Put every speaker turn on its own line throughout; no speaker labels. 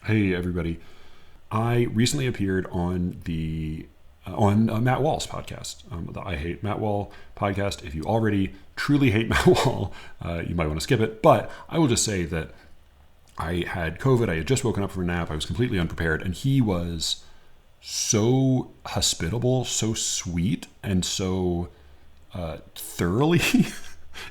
Hey everybody! I recently appeared on the Matt Wall's podcast, the I Hate Matt Wall podcast. If you already truly hate Matt Wall, you might want to skip it. But I will just say that I had COVID. I had just woken up from a nap. I was completely unprepared, and he was so hospitable, so sweet, and so thoroughly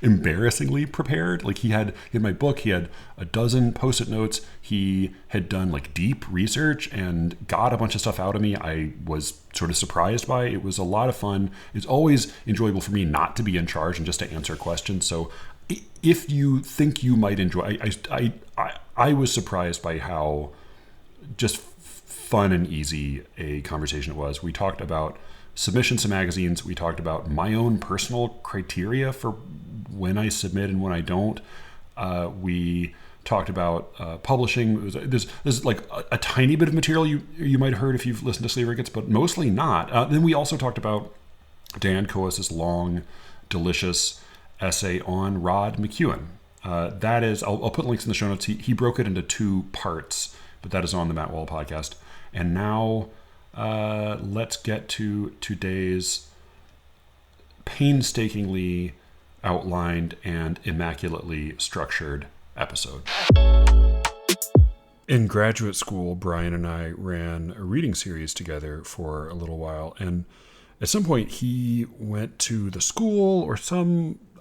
embarrassingly prepared. Like he had in my book, he had a dozen post-it notes. He had done like deep research and got a bunch of stuff out of me. I was sort of surprised by. It was a lot of fun. It's always enjoyable for me not to be in charge and just to answer questions. So if you think you might enjoy, I was surprised by how just fun and easy a conversation it was. We talked about submissions to magazines. We talked about my own personal criteria for when I submit and when I don't. We talked about publishing. There's like a tiny bit of material you might have heard if you've listened to Sleeve Rickets, but mostly not. Then we also talked about Dan Coas's long, delicious essay on Rod McEwen. That is, I'll put links in the show notes. He broke it into two parts, but that is on the Matt Wall podcast. And now let's get to today's painstakingly outlined and immaculately structured episode. In graduate school, Brian and I ran a reading series together for a little while. And at some point, he went to the school or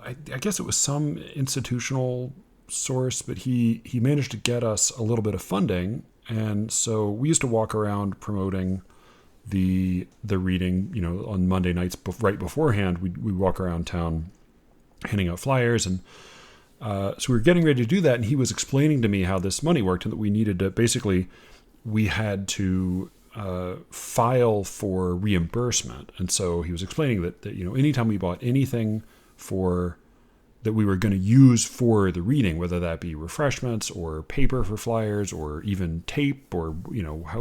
I guess it was some institutional source, but he managed to get us a little bit of funding. And so we used to walk around promoting the reading, on Monday nights right beforehand. We'd walk around town handing out flyers. And so we were getting ready to do that. And he was explaining to me how this money worked and that we needed to we had to file for reimbursement. And so he was explaining that anytime we bought anything that we were going to use for the reading, whether that be refreshments or paper for flyers or even tape or,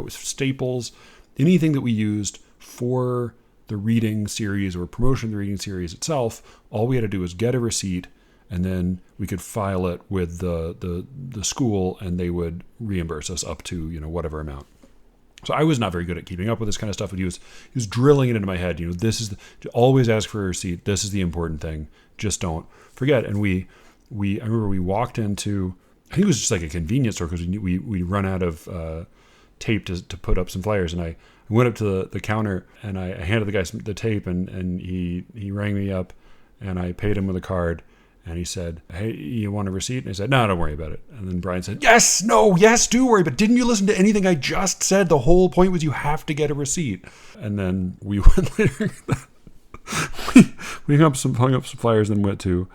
staples, anything that we used for the reading series or promotion of the reading series itself, all we had to do was get a receipt and then we could file it with the school and they would reimburse us up to, whatever amount. So I was not very good at keeping up with this kind of stuff, but he was drilling it into my head. This is always ask for a receipt. This is the important thing. Just don't forget. And I remember we walked into, I think it was just like a convenience store because we run out of tape to put up some flyers. And I went up to the counter and I handed the guy the tape and he rang me up and I paid him with a card. And he said, "Hey, you want a receipt?" And I said, "No, don't worry about it." And then Brian said, "Yes, do worry. But didn't you listen to anything I just said? The whole point was you have to get a receipt." And then we went later. we hung up some flyers and went to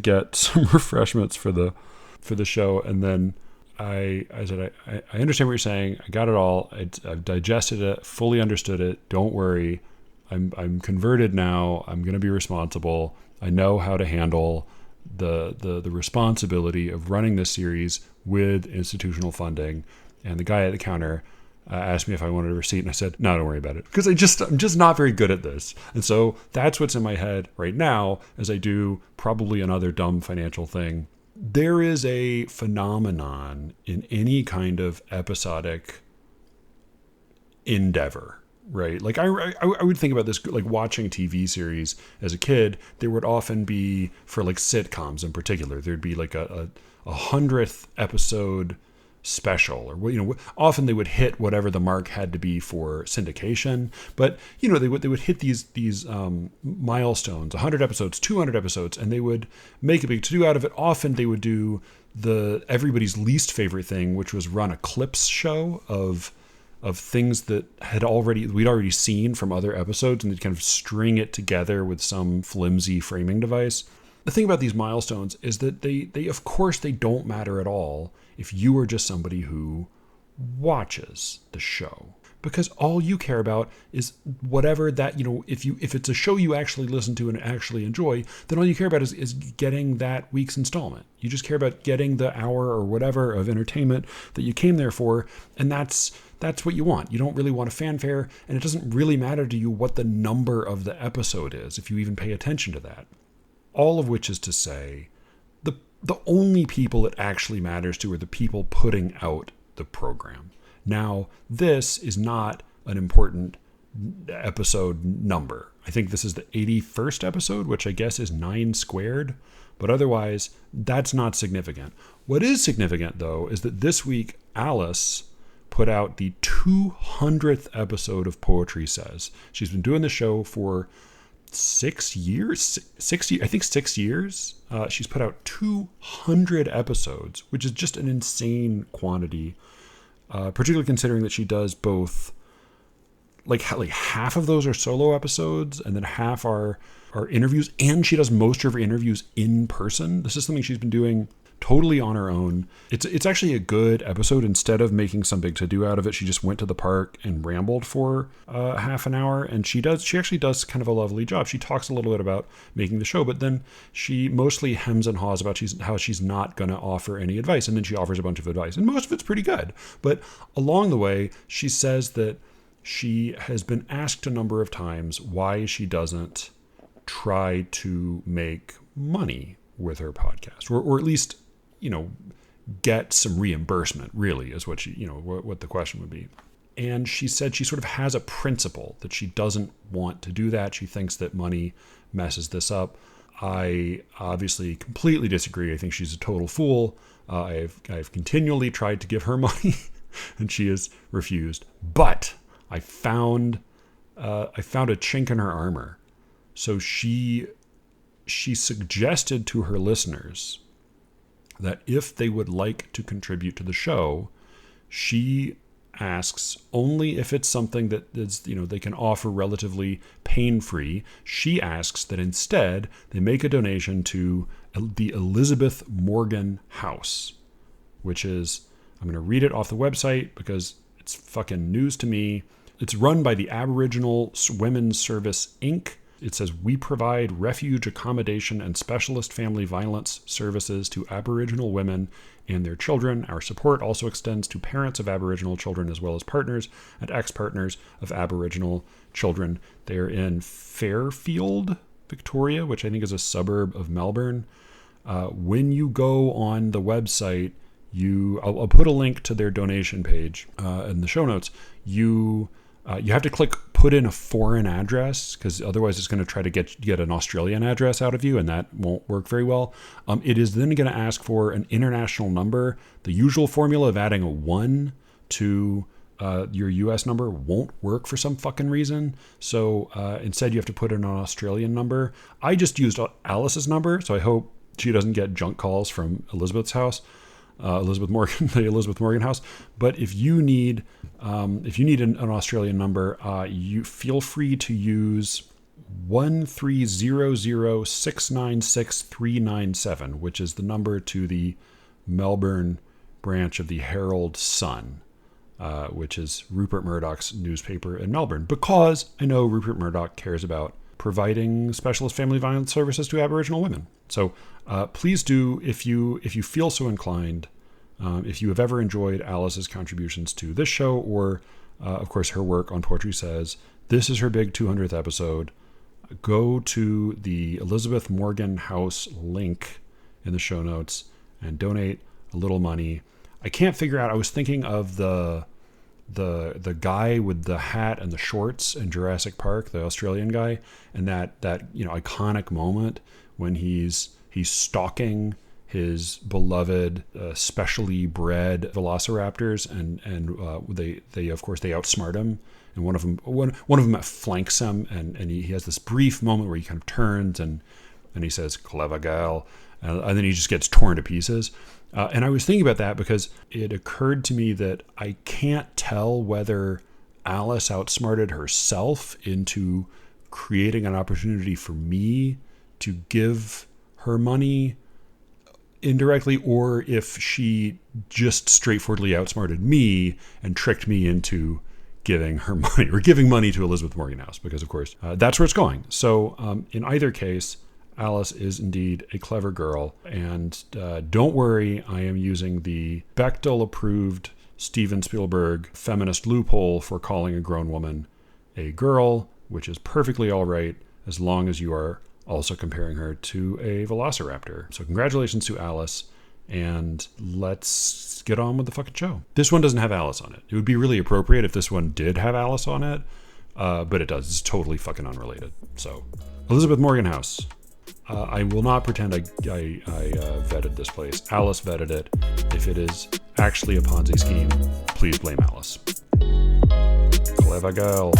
get some refreshments for the show. And then I said, I understand what you're saying. I got it all. I've digested it, fully understood it. Don't worry. I'm converted now. I'm going to be responsible. I know how to handle the responsibility of running this series with institutional funding. And the guy at the counter asked me if I wanted a receipt, and I said, "No, don't worry about it," because I'm just not very good at this. And so that's what's in my head right now as I do probably another dumb financial thing. There is a phenomenon in any kind of episodic endeavor, right? Like I would think about this, like watching TV series as a kid, there would often be, for like sitcoms in particular, there'd be like a 100th episode special, or often they would hit whatever the mark had to be for syndication, but they would hit these milestones, 100 episodes, 200 episodes, and they would make a big to do out of it. Often they would do everybody's least favorite thing, which was run a clips show of things that we'd already seen from other episodes, and they'd kind of string it together with some flimsy framing device. The thing about these milestones is that they of course they don't matter at all if you are just somebody who watches the show, because all you care about is whatever that, if it's a show you actually listen to and actually enjoy, then all you care about is getting that week's installment. You just care about getting the hour or whatever of entertainment that you came there for, and that's what you want. You don't really want a fanfare, and it doesn't really matter to you what the number of the episode is, if you even pay attention to that. All of which is to say, the only people it actually matters to are the people putting out the program. Now, this is not an important episode number. I think this is the 81st episode, which I guess is 9 squared, but otherwise, that's not significant. What is significant, though, is that this week, Alice put out the 200th episode of Poetry Says. She's been doing the show for 6 years. I think 6 years. She's put out 200 episodes, which is just an insane quantity, particularly considering that she does both. Like half of those are solo episodes, and then half are interviews, and she does most of her interviews in person. This is something she's been doing totally on her own. It's actually a good episode. Instead of making some big to-do out of it, she just went to the park and rambled for half an hour, and she actually does kind of a lovely job. She talks a little bit about making the show, but then she mostly hems and haws about how she's not going to offer any advice, and then she offers a bunch of advice, and most of it's pretty good. But along the way, she says that she has been asked a number of times why she doesn't try to make money with her podcast, or at least, get some reimbursement, really, is what what the question would be. And she said she sort of has a principle that she doesn't want to do that. She thinks that money messes this up. I obviously completely disagree. I think she's a total fool. I've continually tried to give her money and she has refused. But I found a chink in her armor. So she suggested to her listeners that if they would like to contribute to the show, she asks only if it's something that is, they can offer relatively pain-free. She asks that instead they make a donation to the Elizabeth Morgan House, which is, I'm going to read it off the website because it's fucking news to me. It's run by the Aboriginal Women's Service, Inc. It says, we provide refuge, accommodation, and specialist family violence services to Aboriginal women and their children. Our support also extends to parents of Aboriginal children as well as partners and ex-partners of Aboriginal children. They're in Fairfield, Victoria, which I think is a suburb of Melbourne. When you go on the website, I'll put a link to their donation page in the show notes. You have to click put in a foreign address, because otherwise it's going to try to get an Australian address out of you, and that won't work very well. It is then going to ask for an international number. The usual formula of adding a 1 to your US number won't work for some fucking reason. So instead you have to put in an Australian number. I just used Alice's number, so I hope she doesn't get junk calls from Elizabeth's house. The Elizabeth Morgan House. But if you need an Australian number, you feel free to use 1300696 which is the number to the Melbourne branch of the Herald Sun, which is Rupert Murdoch's newspaper in Melbourne. Because I know Rupert Murdoch cares about providing specialist family violence services to Aboriginal women. So please do, if you feel so inclined, if you have ever enjoyed Alice's contributions to this show, or of course her work on Poetry Says, this is her big 200th episode. Go to the Elizabeth Morgan House link in the show notes and donate a little money. I can't figure out, I was thinking of the guy with the hat and the shorts in Jurassic Park, the Australian guy, and that iconic moment when he's stalking his beloved, specially bred velociraptors, and they of course they outsmart him, and one of them flanks him, and he has this brief moment where he kind of turns and he says, "Clever girl," and then he just gets torn to pieces. And I was thinking about that because it occurred to me that I can't tell whether Alice outsmarted herself into creating an opportunity for me to give her money indirectly, or if she just straightforwardly outsmarted me and tricked me into giving her money, or giving money to Elizabeth Morgan House, because of course that's where it's going. So in either case, Alice is indeed a clever girl, and don't worry, I am using the Bechdel-approved Steven Spielberg feminist loophole for calling a grown woman a girl, which is perfectly all right as long as you are also comparing her to a velociraptor. So congratulations to Alice, and let's get on with the fucking show. This one doesn't have Alice on it. It would be really appropriate if this one did have Alice on it, but it does. It's totally fucking unrelated. So, Elizabeth Morganhouse. I will not pretend I vetted this place. Alice vetted it. If it is actually a Ponzi scheme, please blame Alice. Clever girl.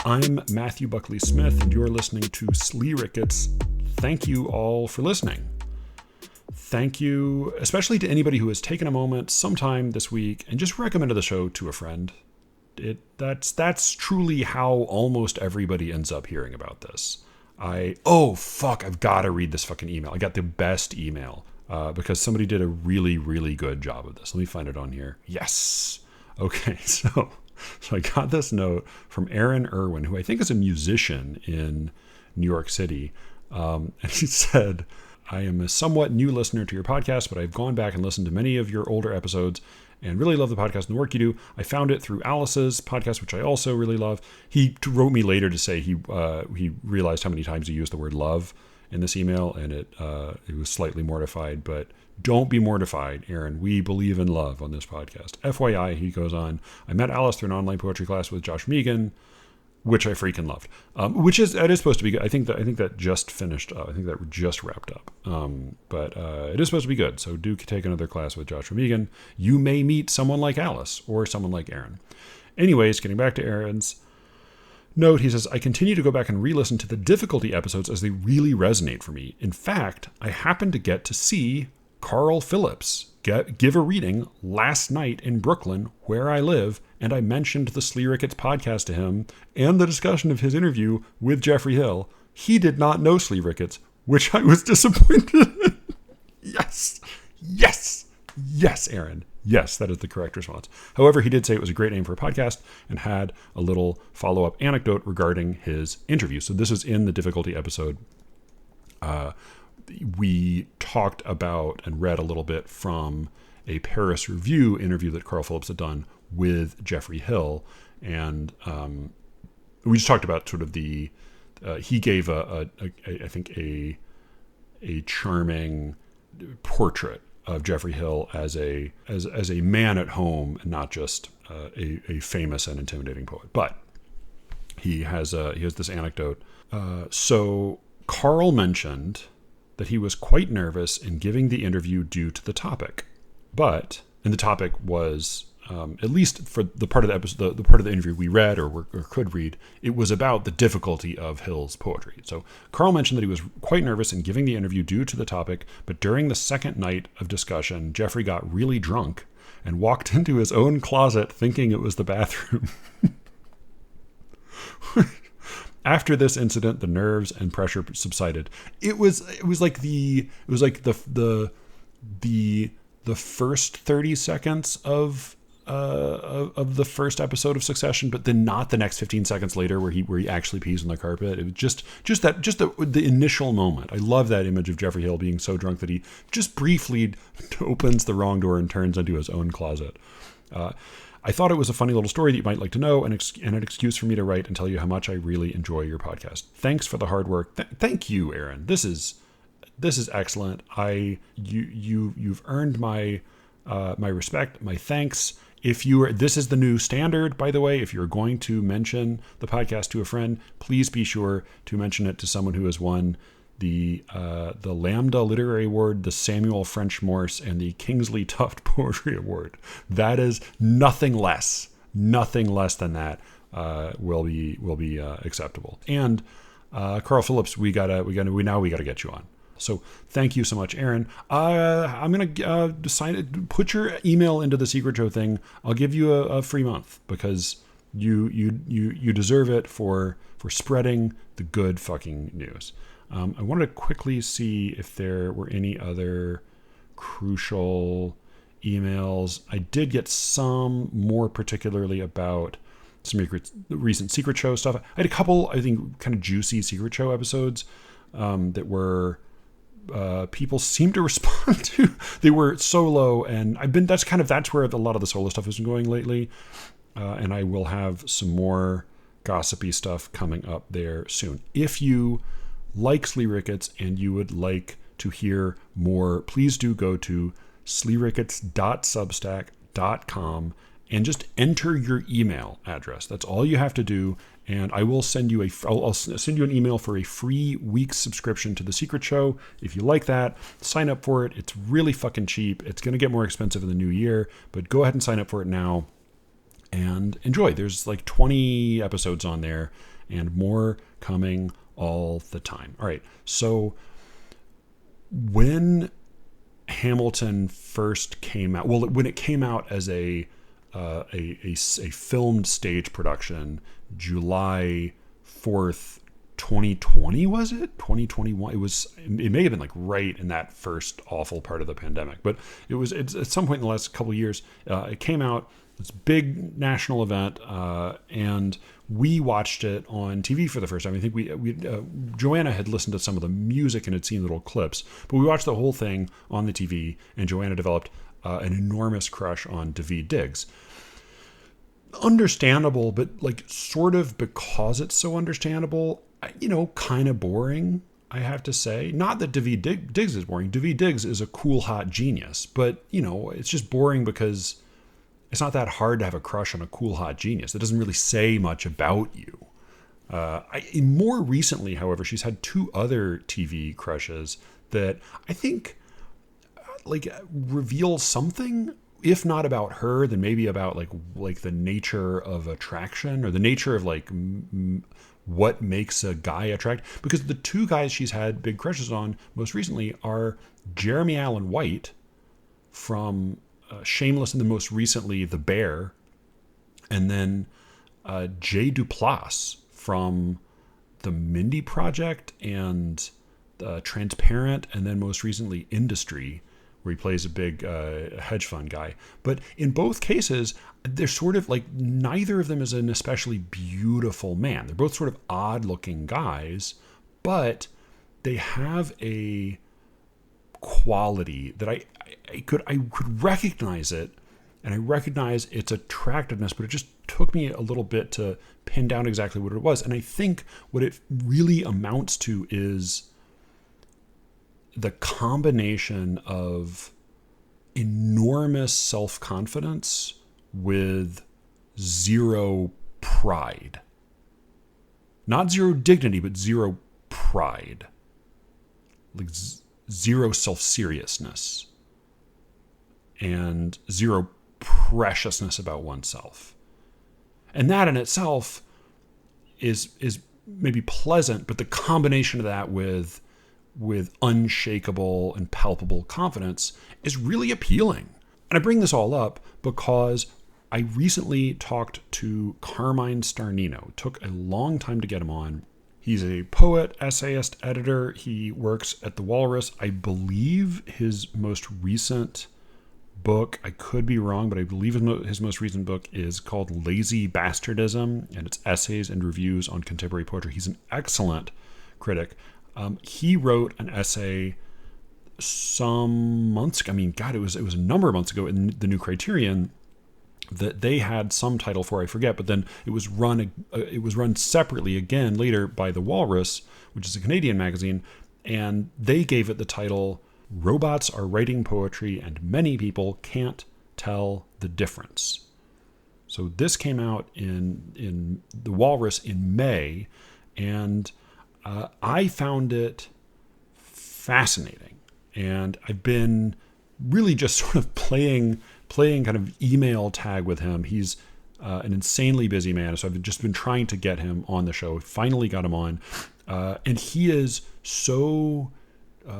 I'm Matthew Buckley Smith, and you're listening to Slee Ricketts. Thank you all for listening. Thank you, especially to anybody who has taken a moment sometime this week and just recommended the show to a friend. That's truly how almost everybody ends up hearing about this. I've got to read this fucking email. I got the best email because somebody did a really, really good job of this. Let me find it on here. Yes. Okay, so I got this note from Aaron Irwin, who I think is a musician in New York City. And he said, I am a somewhat new listener to your podcast, but I've gone back and listened to many of your older episodes and really love the podcast and the work you do. I found it through Alice's podcast, which I also really love. He wrote me later to say he realized how many times he used the word love in this email, and he was slightly mortified, but don't be mortified, Aaron. We believe in love on this podcast. FYI, he goes on, I met Alice through an online poetry class with Josh Megan, which I freaking loved. That is supposed to be good. I think that just finished up. I think that just wrapped up. But it is supposed to be good. So do take another class with Joshua Megan. You may meet someone like Alice or someone like Aaron. Anyways, getting back to Aaron's note, he says, I continue to go back and re-listen to the difficulty episodes as they really resonate for me. In fact, I happened to get to see Carl Phillips give a reading last night in Brooklyn, where I live, and I mentioned the Slee Ricketts podcast to him and the discussion of his interview with Jeffrey Hill. He did not know Slee Ricketts, which I was disappointed in. Yes, Aaron. Yes, that is the correct response. However, he did say it was a great name for a podcast and had a little follow-up anecdote regarding his interview. So this is in the difficulty episode. We talked about and read a little bit from a Paris Review interview that Carl Phillips had done with Jeffrey Hill. And we just talked about sort of he gave I think a charming portrait of Jeffrey Hill as a man at home and not just a famous and intimidating poet. But he has this anecdote. So Carl mentioned that he was quite nervous in giving the interview due to the topic. And the topic was, at least for the part of the episode, the part of the interview we read or could read, it was about the difficulty of Hill's poetry. So Carl mentioned that he was quite nervous in giving the interview due to the topic, but during the second night of discussion, Jeffrey got really drunk and walked into his own closet thinking it was the bathroom. After this incident, the nerves and pressure subsided. It was like the first 30 seconds of the first episode of Succession, but then not the next 15 seconds later where he actually pees on the carpet. It was just the initial moment. I love that image of Jeffrey Hill being so drunk that he just briefly opens the wrong door and turns into his own closet. I thought it was a funny little story that you might like to know, and an excuse for me to write and tell you how much I really enjoy your podcast. Thanks for the hard work. Thank you, Aaron. This is excellent. You've earned my respect, my thanks. This is the new standard, by the way. If you're going to mention the podcast to a friend, please be sure to mention it to someone who has won the Lambda Literary Award, the Samuel French Morse, and the Kingsley Tuft Poetry Award. That is nothing less than that will be acceptable. And Carl Phillips, we gotta get you on. So thank you so much, Aaron. I'm gonna put your email into the Secret Show thing. I'll give you a free month because you deserve it for spreading the good fucking news. I wanted to quickly see if there were any other crucial emails. I did get some more particularly about some recent Secret Show stuff. I had a couple, I think, kind of juicy Secret Show episodes that were people seem to respond to. They were solo, and that's where a lot of the solo stuff has been going lately. And I will have some more gossipy stuff coming up there soon. If you like Slee Ricketts and you would like to hear more, please do go to sleericketts.substack.com and just enter your email address. That's all you have to do. And I will send you I'll send you an email for a free week subscription to The Secret Show. If you like that, sign up for it. It's really fucking cheap. It's going to get more expensive in the new year, but go ahead and sign up for it now and enjoy. There's like 20 episodes on there and more coming all the time. All right. So when Hamilton first came out, well, when it came out as a filmed stage production, July 4th, 2020, was it? 2021? It may have been like right in that first awful part of the pandemic, but it's at some point in the last couple of years, it came out, this big national event, and we watched it on TV for the first time. I think Joanna had listened to some of the music and had seen little clips, but we watched the whole thing on the TV, and Joanna developed an enormous crush on Daveed Diggs. Understandable, but like sort of because it's so understandable, kind of boring, I have to say. Not that Daveed Diggs is boring. Daveed Diggs is a cool, hot genius, but it's just boring because it's not that hard to have a crush on a cool, hot genius. It doesn't really say much about you. More recently, however, she's had two other TV crushes that I think reveal something, if not about her, then maybe about like the nature of attraction, or the nature of what makes a guy attract. Because the two guys she's had big crushes on most recently are Jeremy Allen White from Shameless, and then most recently The Bear, and then Jay Duplass from The Mindy Project and Transparent, and then most recently Industry, where he plays a big hedge fund guy. But in both cases, they're sort of like, neither of them is an especially beautiful man. They're both sort of odd looking guys, but they have a quality that I could recognize it, and I recognize its attractiveness, but it just took me a little bit to pin down exactly what it was. And I think what it really amounts to is the combination of enormous self-confidence with zero pride. Not zero dignity, but zero pride. Like zero self-seriousness. And zero preciousness about oneself. And that in itself is maybe pleasant, but the combination of that with unshakable and palpable confidence is really appealing. And I bring this all up because I recently talked to Carmine Starnino. It took a long time to get him on. He's a poet, essayist, editor. He works at The Walrus. I believe his most recent book, I could be wrong, but I believe his most recent book is called Lazy Bastardism, and it's essays and reviews on contemporary poetry. He's an excellent critic. He wrote an essay some months ago. I mean, God, it was a number of months ago in the New Criterion that they had some title for, I forget, but then it was run separately again later by The Walrus, which is a Canadian magazine, and they gave it the title Robots Are Writing Poetry and Many People Can't Tell the Difference. So this came out in The Walrus in May, and I found it fascinating. And I've been really just sort of playing kind of email tag with him. He's an insanely busy man, so I've just been trying to get him on the show. Finally got him on. And he is so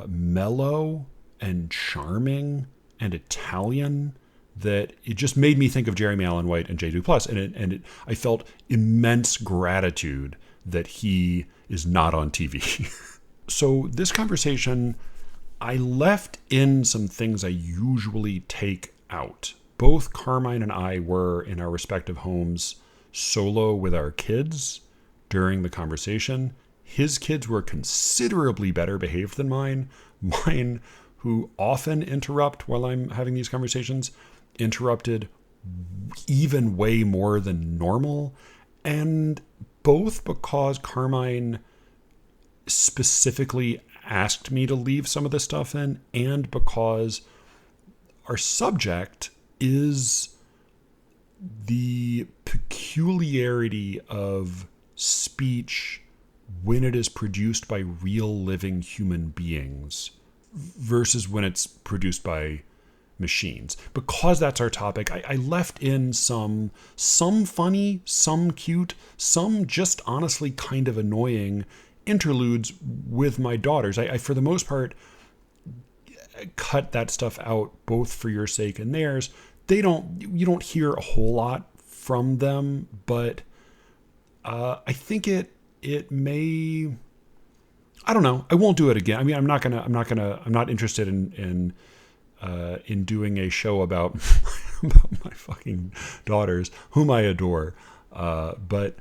mellow and charming and Italian that it just made me think of Jeremy Allen White and Jay Duplass. And I felt immense gratitude that he is not on TV. So this conversation, I left in some things I usually take out. Both Carmine and I were in our respective homes solo with our kids during the conversation. His kids were considerably better behaved than mine, Mine, who often interrupt while I'm having these conversations, interrupted even way more than normal. And both because Carmine specifically asked me to leave some of this stuff in, and because our subject is the peculiarity of speech when it is produced by real living human beings versus when it's produced by machines. Because that's our topic, I left in some funny, some cute, some just honestly kind of annoying interludes with my daughters. I for the most part cut that stuff out both for your sake and theirs. You don't hear a whole lot from them, but I think it may. I don't know. I won't do it again. I mean, I'm not interested in doing a show about about my fucking daughters, whom I adore. But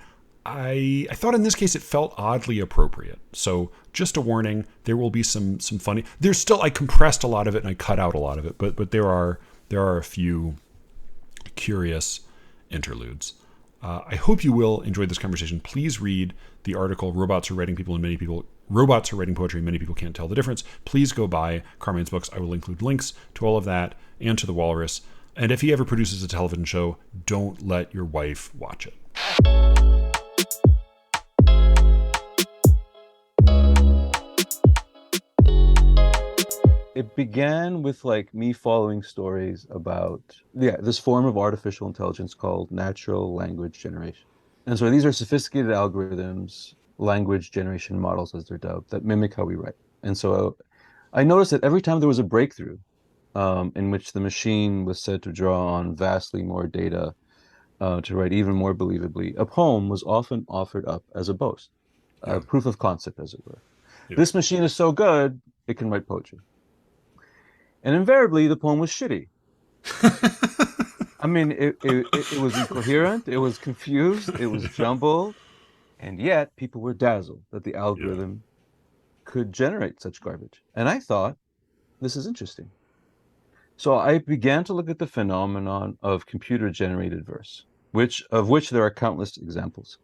I thought in this case it felt oddly appropriate. So just a warning: there will be some funny. There's still I compressed a lot of it and I cut out a lot of it, but there are a few curious interludes. I hope you will enjoy this conversation. Please read the article "Robots Are Writing People and Many People." Robots are writing poetry, many people can't tell the difference. Please go buy Carmine's books. I will include links to all of that and to The Walrus. And if he ever produces a television show, don't let your wife watch it.
It began with like me following stories about this form of artificial intelligence called natural language generation. And so these are sophisticated algorithms, language generation models as they're dubbed, that mimic how we write. And so I noticed that every time there was a breakthrough in which the machine was said to draw on vastly more data to write even more believably, a poem was often offered up as a boast, a
Yeah.
proof of concept, as it were.
Yeah.
This machine is so good, it can write poetry. And invariably, the poem was shitty. I mean, it was incoherent, it was confused, it was jumbled, and yet people were dazzled that the
Yeah.
algorithm could generate such garbage. And I thought, this is interesting. So I began to look at the phenomenon of computer-generated verse, of which there are countless examples.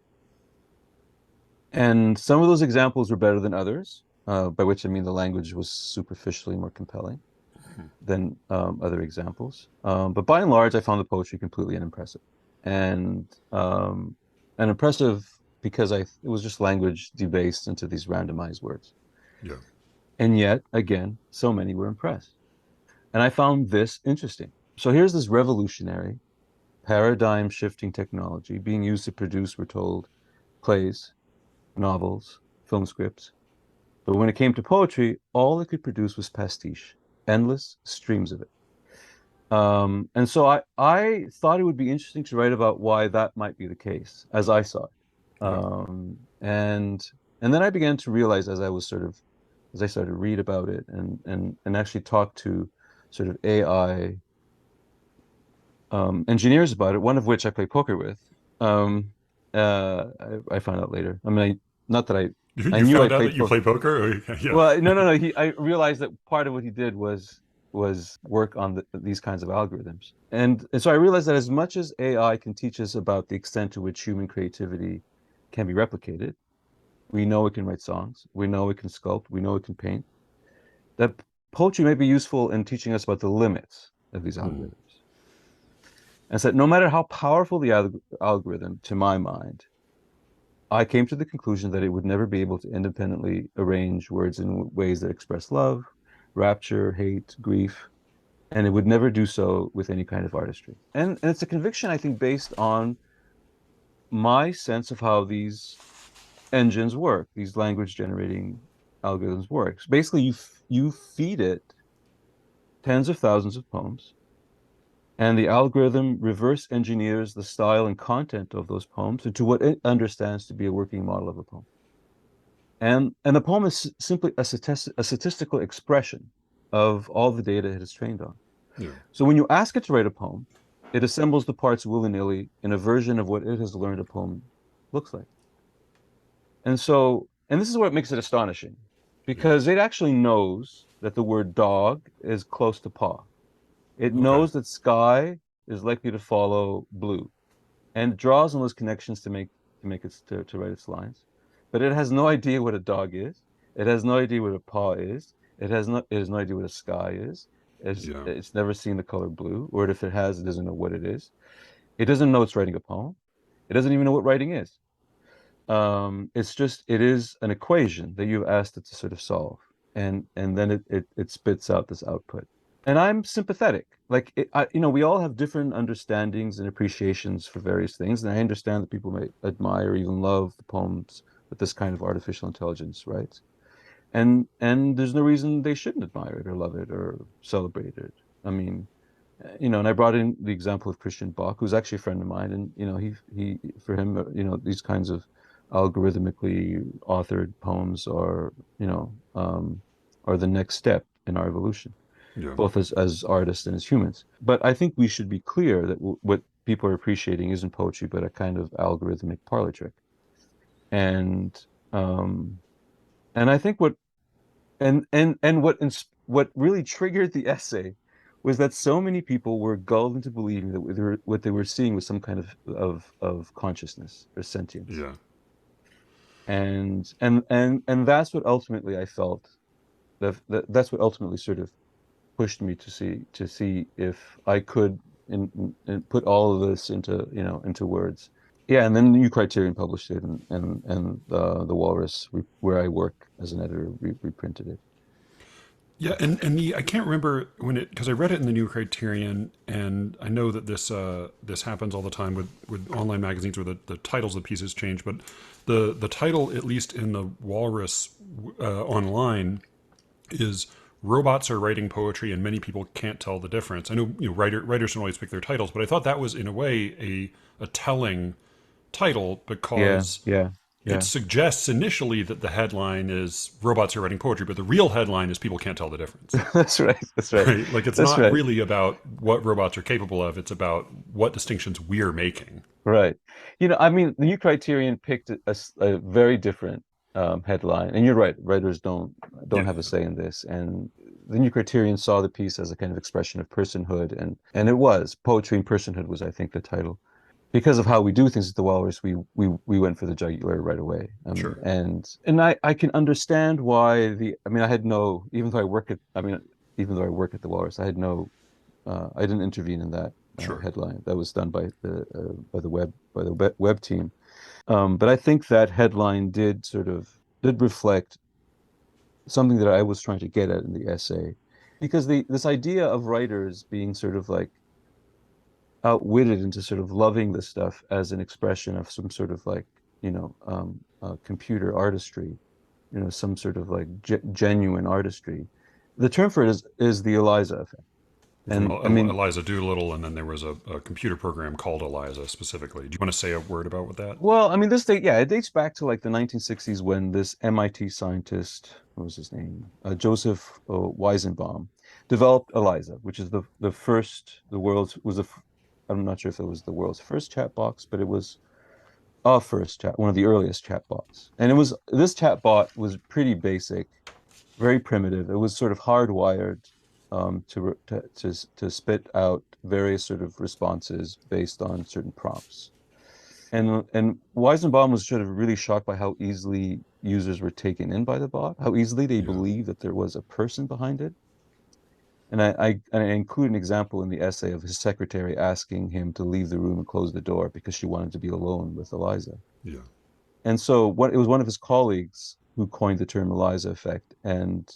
And some of those examples were better than others, by which I mean the language was superficially more compelling than other examples. But by and large, I found the poetry completely unimpressive. And impressive because it was just language debased into these randomized words.
Yeah.
And yet, again, so many were impressed. And I found this interesting. So here's this revolutionary, paradigm shifting technology being used to produce, we're told, plays, novels, film scripts. But when it came to poetry, all it could produce was pastiche, endless streams of it. And so I thought it would be interesting to write about why that might be the case, as I saw it.
Yeah.
And then I began to realize as I started to read about it and actually talk to sort of AI engineers about it, one of which I play poker with. Um, I found out later. I mean, not that I
You
knew I
found out that
played
you
poker.
play poker? Or, yeah.
Well, no. I realized that part of what he did was work on these kinds of algorithms, and so I realized that as much as AI can teach us about the extent to which human creativity can be replicated, we know it can write songs, we know it can sculpt, we know it can paint. That poetry may be useful in teaching us about the limits of these
Hmm.
algorithms. And so no matter how powerful the algorithm, to my mind, I came to the conclusion that it would never be able to independently arrange words in ways that express love, rapture, hate, grief, and it would never do so with any kind of artistry. And it's a conviction, I think, based on my sense of how these engines work, these language generating algorithms works. Basically, you feed it tens of thousands of poems, and the algorithm reverse engineers the style and content of those poems into what it understands to be a working model of a poem. And the poem is simply a statistical expression of all the data it is trained on.
Yeah.
So when you ask it to write a poem, it assembles the parts willy-nilly in a version of what it has learned a poem looks like. And this is what makes it astonishing,
Yeah.
because it actually knows that the word dog is close to paw. It
Okay.
knows that sky is likely to follow blue and draws on those connections to write its lines. But it has no idea what a dog is. It has no idea what a paw is. It has no idea what a sky is.
Yeah.
It's never seen the color blue, or if it has, it doesn't know what it is. It doesn't know it's writing a poem. It doesn't even know what writing is. It's just it is an equation that you've asked it to sort of solve, and then it spits out this output. And I'm sympathetic. Like we all have different understandings and appreciations for various things, and I understand that people may admire, even love the poems that this kind of artificial intelligence writes. And there's no reason they shouldn't admire it or love it or celebrate it. I mean, and I brought in the example of Christian Bach, who's actually a friend of mine, and he for him, these kinds of algorithmically authored poems are the next step in our evolution,
Yeah.
both as artists and as humans. But I think we should be clear that what people are appreciating isn't poetry, but a kind of algorithmic parlor trick. And um, and I think what really triggered the essay was that so many people were gulled into believing that what they were seeing was some kind of consciousness or sentience.
Yeah.
And that's what ultimately I felt that's what ultimately sort of pushed me to see if I could in put all of this into words. Yeah, and then New Criterion published it, and the Walrus, where I work as an editor, reprinted it.
Yeah, and the I can't remember when it because I read it in the New Criterion, and I know that this happens all the time with online magazines where the titles of pieces change, but the title, at least in the Walrus online, is "Robots Are Writing Poetry and Many People Can't Tell the Difference." I know writers don't always pick their titles, but I thought that was in a way a telling title
Yeah,
because
yeah,
it
yeah.
suggests initially that the headline is robots are writing poetry, but the real headline is people can't tell the difference.
That's right. That's right.
Right? Like it's
That's
not
right.
really about what robots are capable of, it's about what distinctions we're making.
Right. I mean, the New Criterion picked a very different headline, and you're right. Writers don't
Yeah,
have a say in this. And the New Criterion saw the piece as a kind of expression of personhood, and it was poetry and personhood was, I think, the title. Because of how we do things at the Walrus, we went for the jugular right away.
sure.
And I can understand why I mean, I had no, even though I work at the Walrus, I didn't intervene in that
Sure.
headline. That was done by the web team. But I think that headline did reflect something that I was trying to get at in the essay, because this idea of writers being sort of like outwitted into sort of loving this stuff as an expression of some sort of like computer artistry, some sort of like genuine artistry. The term for it is the Eliza effect.
From
And I mean,
Eliza Doolittle, and then there was a computer program called Eliza specifically. Do you want to say a word about what that?
well, I mean, it dates back to like the 1960s when this MIT scientist, what was his name? Joseph Weizenbaum, developed ELIZA, which is the first, the world's, was a, I'm not sure if it was the world's first chat box, but it was a first chat, one of the earliest chat bots. And this chat bot was pretty basic, very primitive. It was sort of hardwired to spit out various sort of responses based on certain prompts. And Weizenbaum was sort of really shocked by how easily users were taken in by the bot, how easily they
Yeah.
believed that there was a person behind it. And I include an example in the essay of his secretary asking him to leave the room and close the door because she wanted to be alone with Eliza.
Yeah.
And so it was one of his colleagues who coined the term Eliza effect, and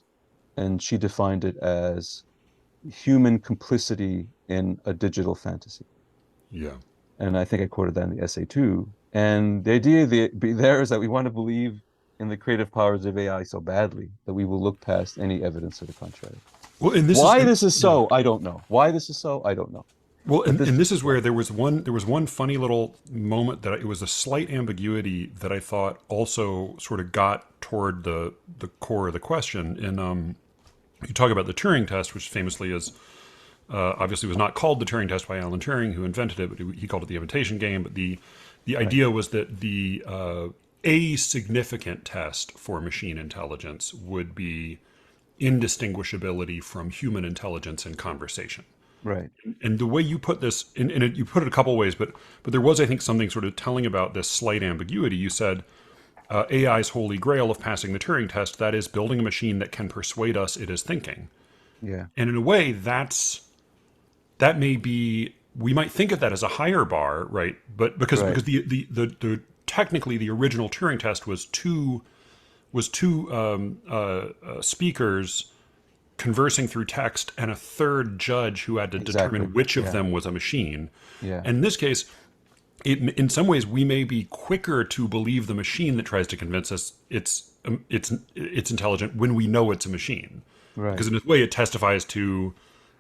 she defined it as human complicity in a digital fantasy.
Yeah.
And I think I quoted that in the essay too. And the idea there is that we want to believe in the creative powers of AI so badly that we will look past any evidence to the contrary.
Well, and this is
Why this is
yeah.
so, I don't know. Why this is so, I don't know.
Well,
But
and this is
yeah,
where there was one funny little moment that it was a slight ambiguity that I thought also sort of got toward the core of the question. And you talk about the Turing test, which famously is obviously was not called the Turing test by Alan Turing, who invented it, but he called it the imitation game. But the
right.
idea was that a significant test for machine intelligence would be indistinguishability from human intelligence in conversation.
Right.
And the way you put this, you put it a couple ways, but there was, I think, something sort of telling about this slight ambiguity. You said AI's holy grail of passing the Turing test, that is building a machine that can persuade us it is thinking.
Yeah.
And in a way, that may be, we might think of that as a higher bar, right? But because
Right.
the technically the original Turing test was two speakers conversing through text and a third judge who had to
Exactly.
determine which of
Yeah.
them was a machine.
Yeah.
And in this case, in some ways, we may be quicker to believe the machine that tries to convince us it's intelligent when we know it's a machine,
Right.
because in a way it testifies to,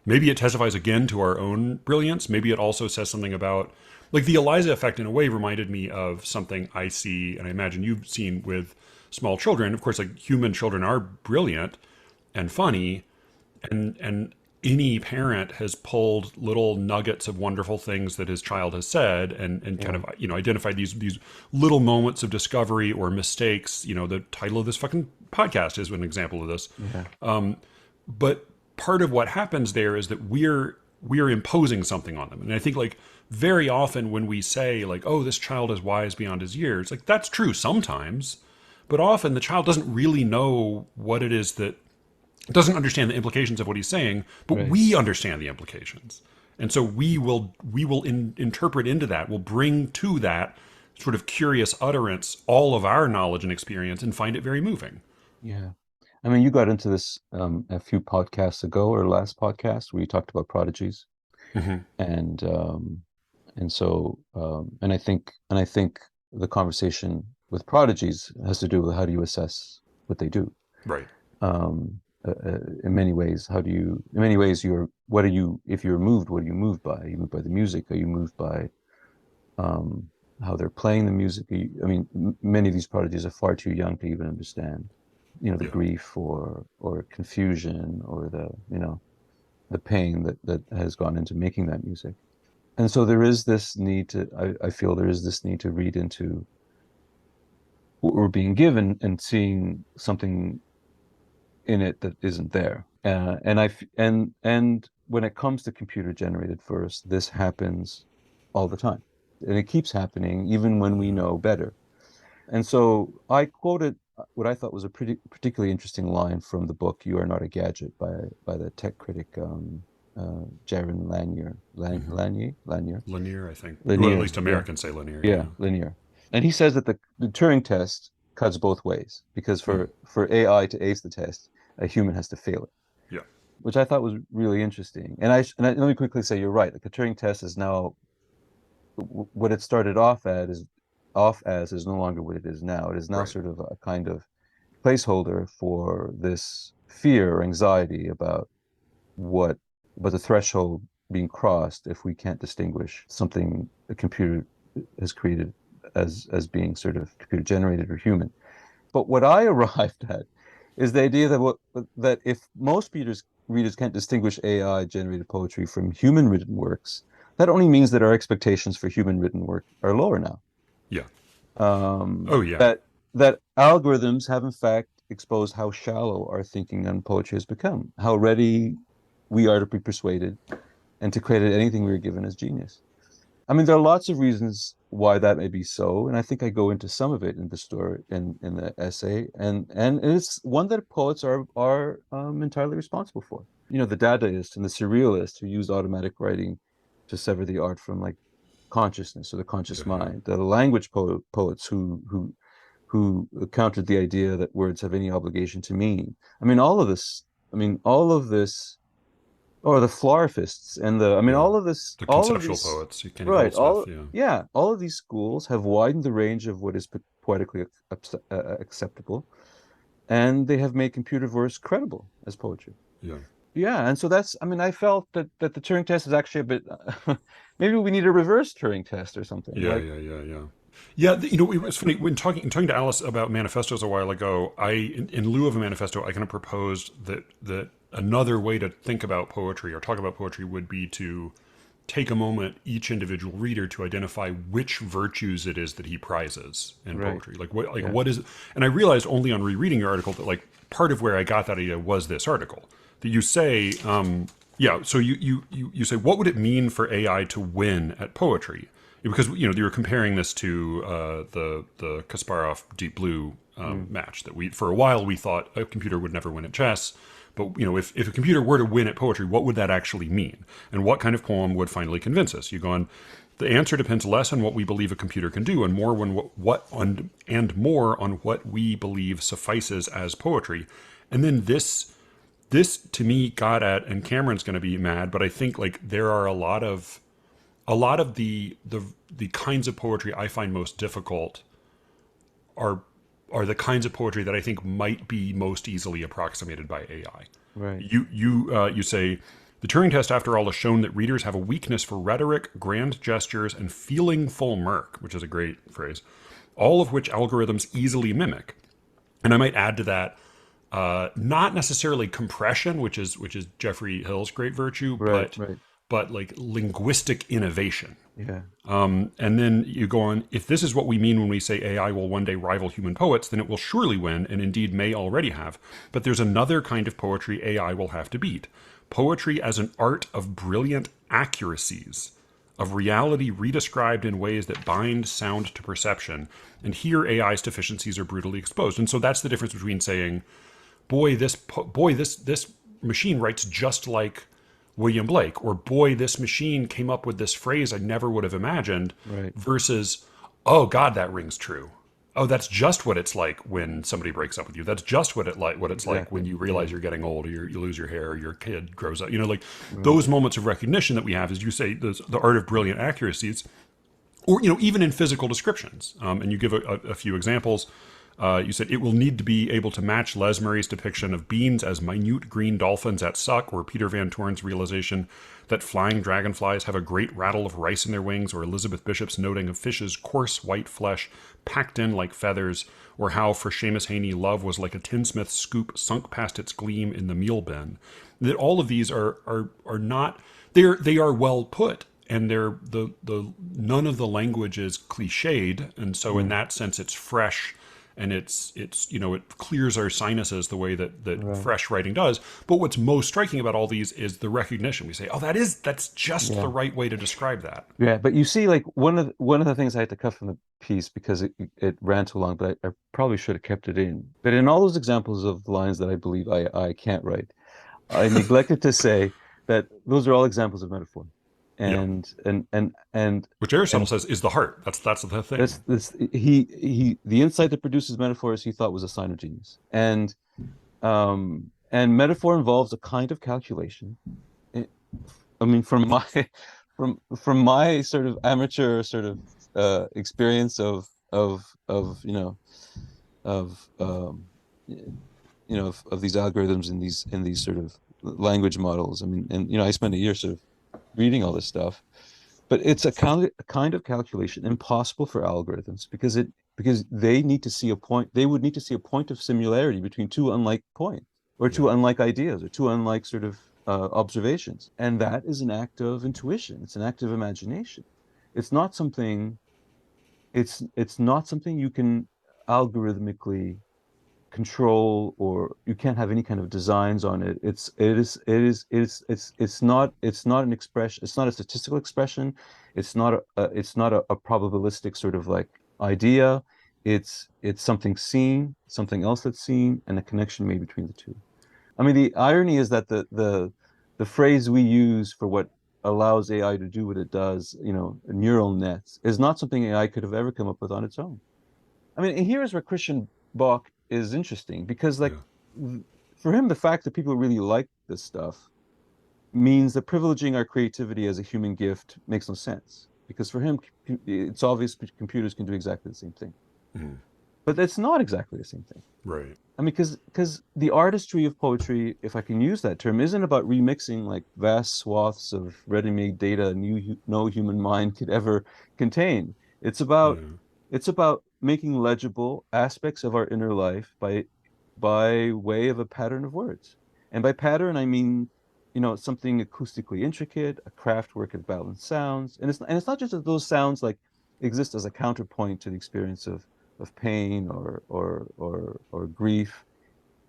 maybe it testifies again to our own brilliance. Maybe it also says something about, like, the Eliza effect in a way reminded me of something I see, and I imagine you've seen with small children. Of course, like, human children are brilliant and funny, and any parent has pulled little nuggets of wonderful things that his child has said, and kind
Yeah.
of, identified these little moments of discovery or mistakes. The title of this fucking podcast is an example of this.
Yeah.
But part of what happens there is that we're imposing something on them. And I think, like, very often when we say, like, oh, this child is wise beyond his years, like, that's true sometimes, but often the child doesn't really know what it is, that doesn't understand the implications of what he's saying, but
Right.
we understand the implications. And so we will interpret into that, we'll bring to that sort of curious utterance all of our knowledge and experience, and find it very moving.
Yeah. I mean, you got into this a few podcasts ago, or last podcast, where you talked about prodigies,
Hmm.
and so and I think the conversation with prodigies has to do with how do you assess what they do.
Right.
In many ways, in many ways, what are you, if you're moved, what are you moved by? Are you moved by the music? Are you moved by um, how they're playing the music? I mean, many of these prodigies are far too young to even understand, the
Yeah.
grief or confusion or the pain that has gone into making that music. And so there is this need I feel there is this need to read into what we're being given and seeing something in it that isn't there. And when it comes to computer generated verse, this happens all the time, and it keeps happening even when we know better. And so I quoted what I thought was a particularly interesting line from the book "You Are Not a Gadget" by the tech critic Jaron
Hmm.
Lanier.
Linear, I think. Well, at
Lanier,
least
yeah,
Americans say linear.
yeah,
Yeah.
Lanier. And he says that the Turing test cuts both ways, because
Hmm.
for AI to ace the test, a human has to fail it,
Yeah.
which I thought was really interesting. Let me quickly say you're right. Like, the Turing test is now what it started off as is no longer what it is now. It is now
Right.
sort of a kind of placeholder for this fear or anxiety what about the threshold being crossed if we can't distinguish something a computer has created as being sort of computer generated or human. But what I arrived at is the idea that if most readers can't distinguish AI generated poetry from human written works, that only means that our expectations for human written work are lower now.
Yeah. Oh, yeah.
That algorithms have in fact exposed how shallow our thinking on poetry has become, how ready we are to be persuaded and to credit anything we are given as genius. I mean, there are lots of reasons why that may be so, and I think I go into some of it in the story, in the essay, and it's one that poets are entirely responsible for. The Dadaist and the Surrealist, who used automatic writing to sever the art from, like, consciousness or the
Yeah.
conscious
Yeah.
mind. The language poets who countered the idea that words have any obligation to mean. I mean, all of this. I mean, all of this, or the florists and I mean,
Yeah. The
all of
conceptual
these,
poets, Kenny
right?
Goldsmith. Yeah.
Yeah, all of these schools have widened the range of what is poetically acceptable, and they have made computer verse credible as poetry.
Yeah.
Yeah, and so I mean, I felt that the Turing test is actually a bit. Maybe we need a reverse Turing test or something.
Yeah.
Like,
Yeah. Yeah. Yeah. Yeah, it was funny when talking to Alice about manifestos a while ago. In lieu of a manifesto, I kind of proposed that another way to think about poetry or talk about poetry would be to take a moment, each individual reader, to identify which virtues it is that he prizes in
Right.
poetry.
Yeah.
What is, and I realized only on rereading your article that like part of where I got that idea was this article that you say, yeah. So you say, what would it mean for AI to win at poetry? Because you were comparing this to the Kasparov Deep Blue
Mm.
match that we for a while we thought a computer would never win at chess. But if a computer were to win at poetry, what would that actually mean? And what kind of poem would finally convince us? You go on. The answer depends less on what we believe a computer can do, and more on more on what we believe suffices as poetry. And then this to me got at, and Cameron's going to be mad, but I think like there are a lot of the kinds of poetry I find most difficult are are the kinds of poetry that I think might be most easily approximated by AI.
Right.
You say the Turing test, after all, has shown that readers have a weakness for rhetoric, grand gestures, and feelingful mirk, which is a great phrase, all of which algorithms easily mimic. And I might add to that, not necessarily compression, which is Jeffrey Hill's great virtue,
Right.
but
Right.
like linguistic innovation.
Yeah.
And then you go on, if this is what we mean when we say AI will one day rival human poets, then it will surely win, and indeed may already have. But there's another kind of poetry AI will have to beat: poetry as an art of brilliant accuracies, of reality redescribed in ways that bind sound to perception. And here AI's deficiencies are brutally exposed. And so that's the difference between saying, boy, this machine writes just like William Blake, or boy, this machine came up with this phrase I never would have imagined,
Right.
versus, oh God, that rings true. Oh, that's just what it's like when somebody breaks up with you. That's just what it's like when
Exactly.
you
Yeah.
realize you're getting old, or you lose your hair, or your kid grows up. Like
Right.
those moments of recognition that we have, as you say, the art of brilliant accuracies, or even in physical descriptions. And you give a few examples. You said it will need to be able to match Les Murray's depiction of beans as minute green dolphins at suck, or Peter Van Torn's realization that flying dragonflies have a great rattle of rice in their wings, or Elizabeth Bishop's noting of fish's coarse white flesh packed in like feathers, or how for Seamus Heaney love was like a tinsmith's scoop sunk past its gleam in the meal bin. That all of these are not, they are well put, and they're the none of the language is cliched, and so in
Mm.
that sense it's fresh, and it clears our sinuses the way that
Right.
fresh writing does. But what's most striking about all these is the recognition. We say, oh, that's just the
Yeah.
right way to describe that.
Yeah, but you see, like one of the things I had to cut from the piece because it ran too long, but I probably should have kept it in. But in all those examples of lines that I believe I can't write, I neglected to say that those are all examples of metaphor,
Yeah,
and
which Aristotle
and
says is the heart. That's the
that's
thing.
this he the insight that produces metaphors he thought was a sign of genius, and metaphor involves a kind of calculation. It- I mean, from my from my sort of amateur sort of experience of of of these algorithms in these sort of language models. I mean, and I spent a year sort of reading all this stuff, but it's a kind of calculation impossible for algorithms because they need to see a point. They would need to see a point of similarity between two unlike points, or two
Yeah,
unlike ideas, or two unlike sort of observations, and that is an act of intuition. It's an act of imagination. It's not something. It's not something you can algorithmically control, or you can't have any kind of designs on it. It's not an expression. It's not a statistical expression. It's not a probabilistic sort of like idea. It's something seen, something else that's seen, and a connection made between the two. I mean, the irony is that the phrase we use for what allows AI to do what it does, neural nets, is not something AI could have ever come up with on its own. I mean, and here's where Christian Bach is interesting because, like,
yeah,
for him, the fact that people really like this stuff means that privileging our creativity as a human gift makes no sense. Because for him, it's obvious computers can do exactly the same thing,
mhm,
but it's not exactly the same thing.
right.
I mean, because the artistry of poetry, if I can use that term, isn't about remixing like vast swaths of ready-made data no human mind could ever contain. It's about
Yeah,
it's about making legible aspects of our inner life by way of a pattern of words. And by pattern, I mean, something acoustically intricate, a craft work of balanced sounds. And it's not just that those sounds like exist as a counterpoint to the experience of pain or grief,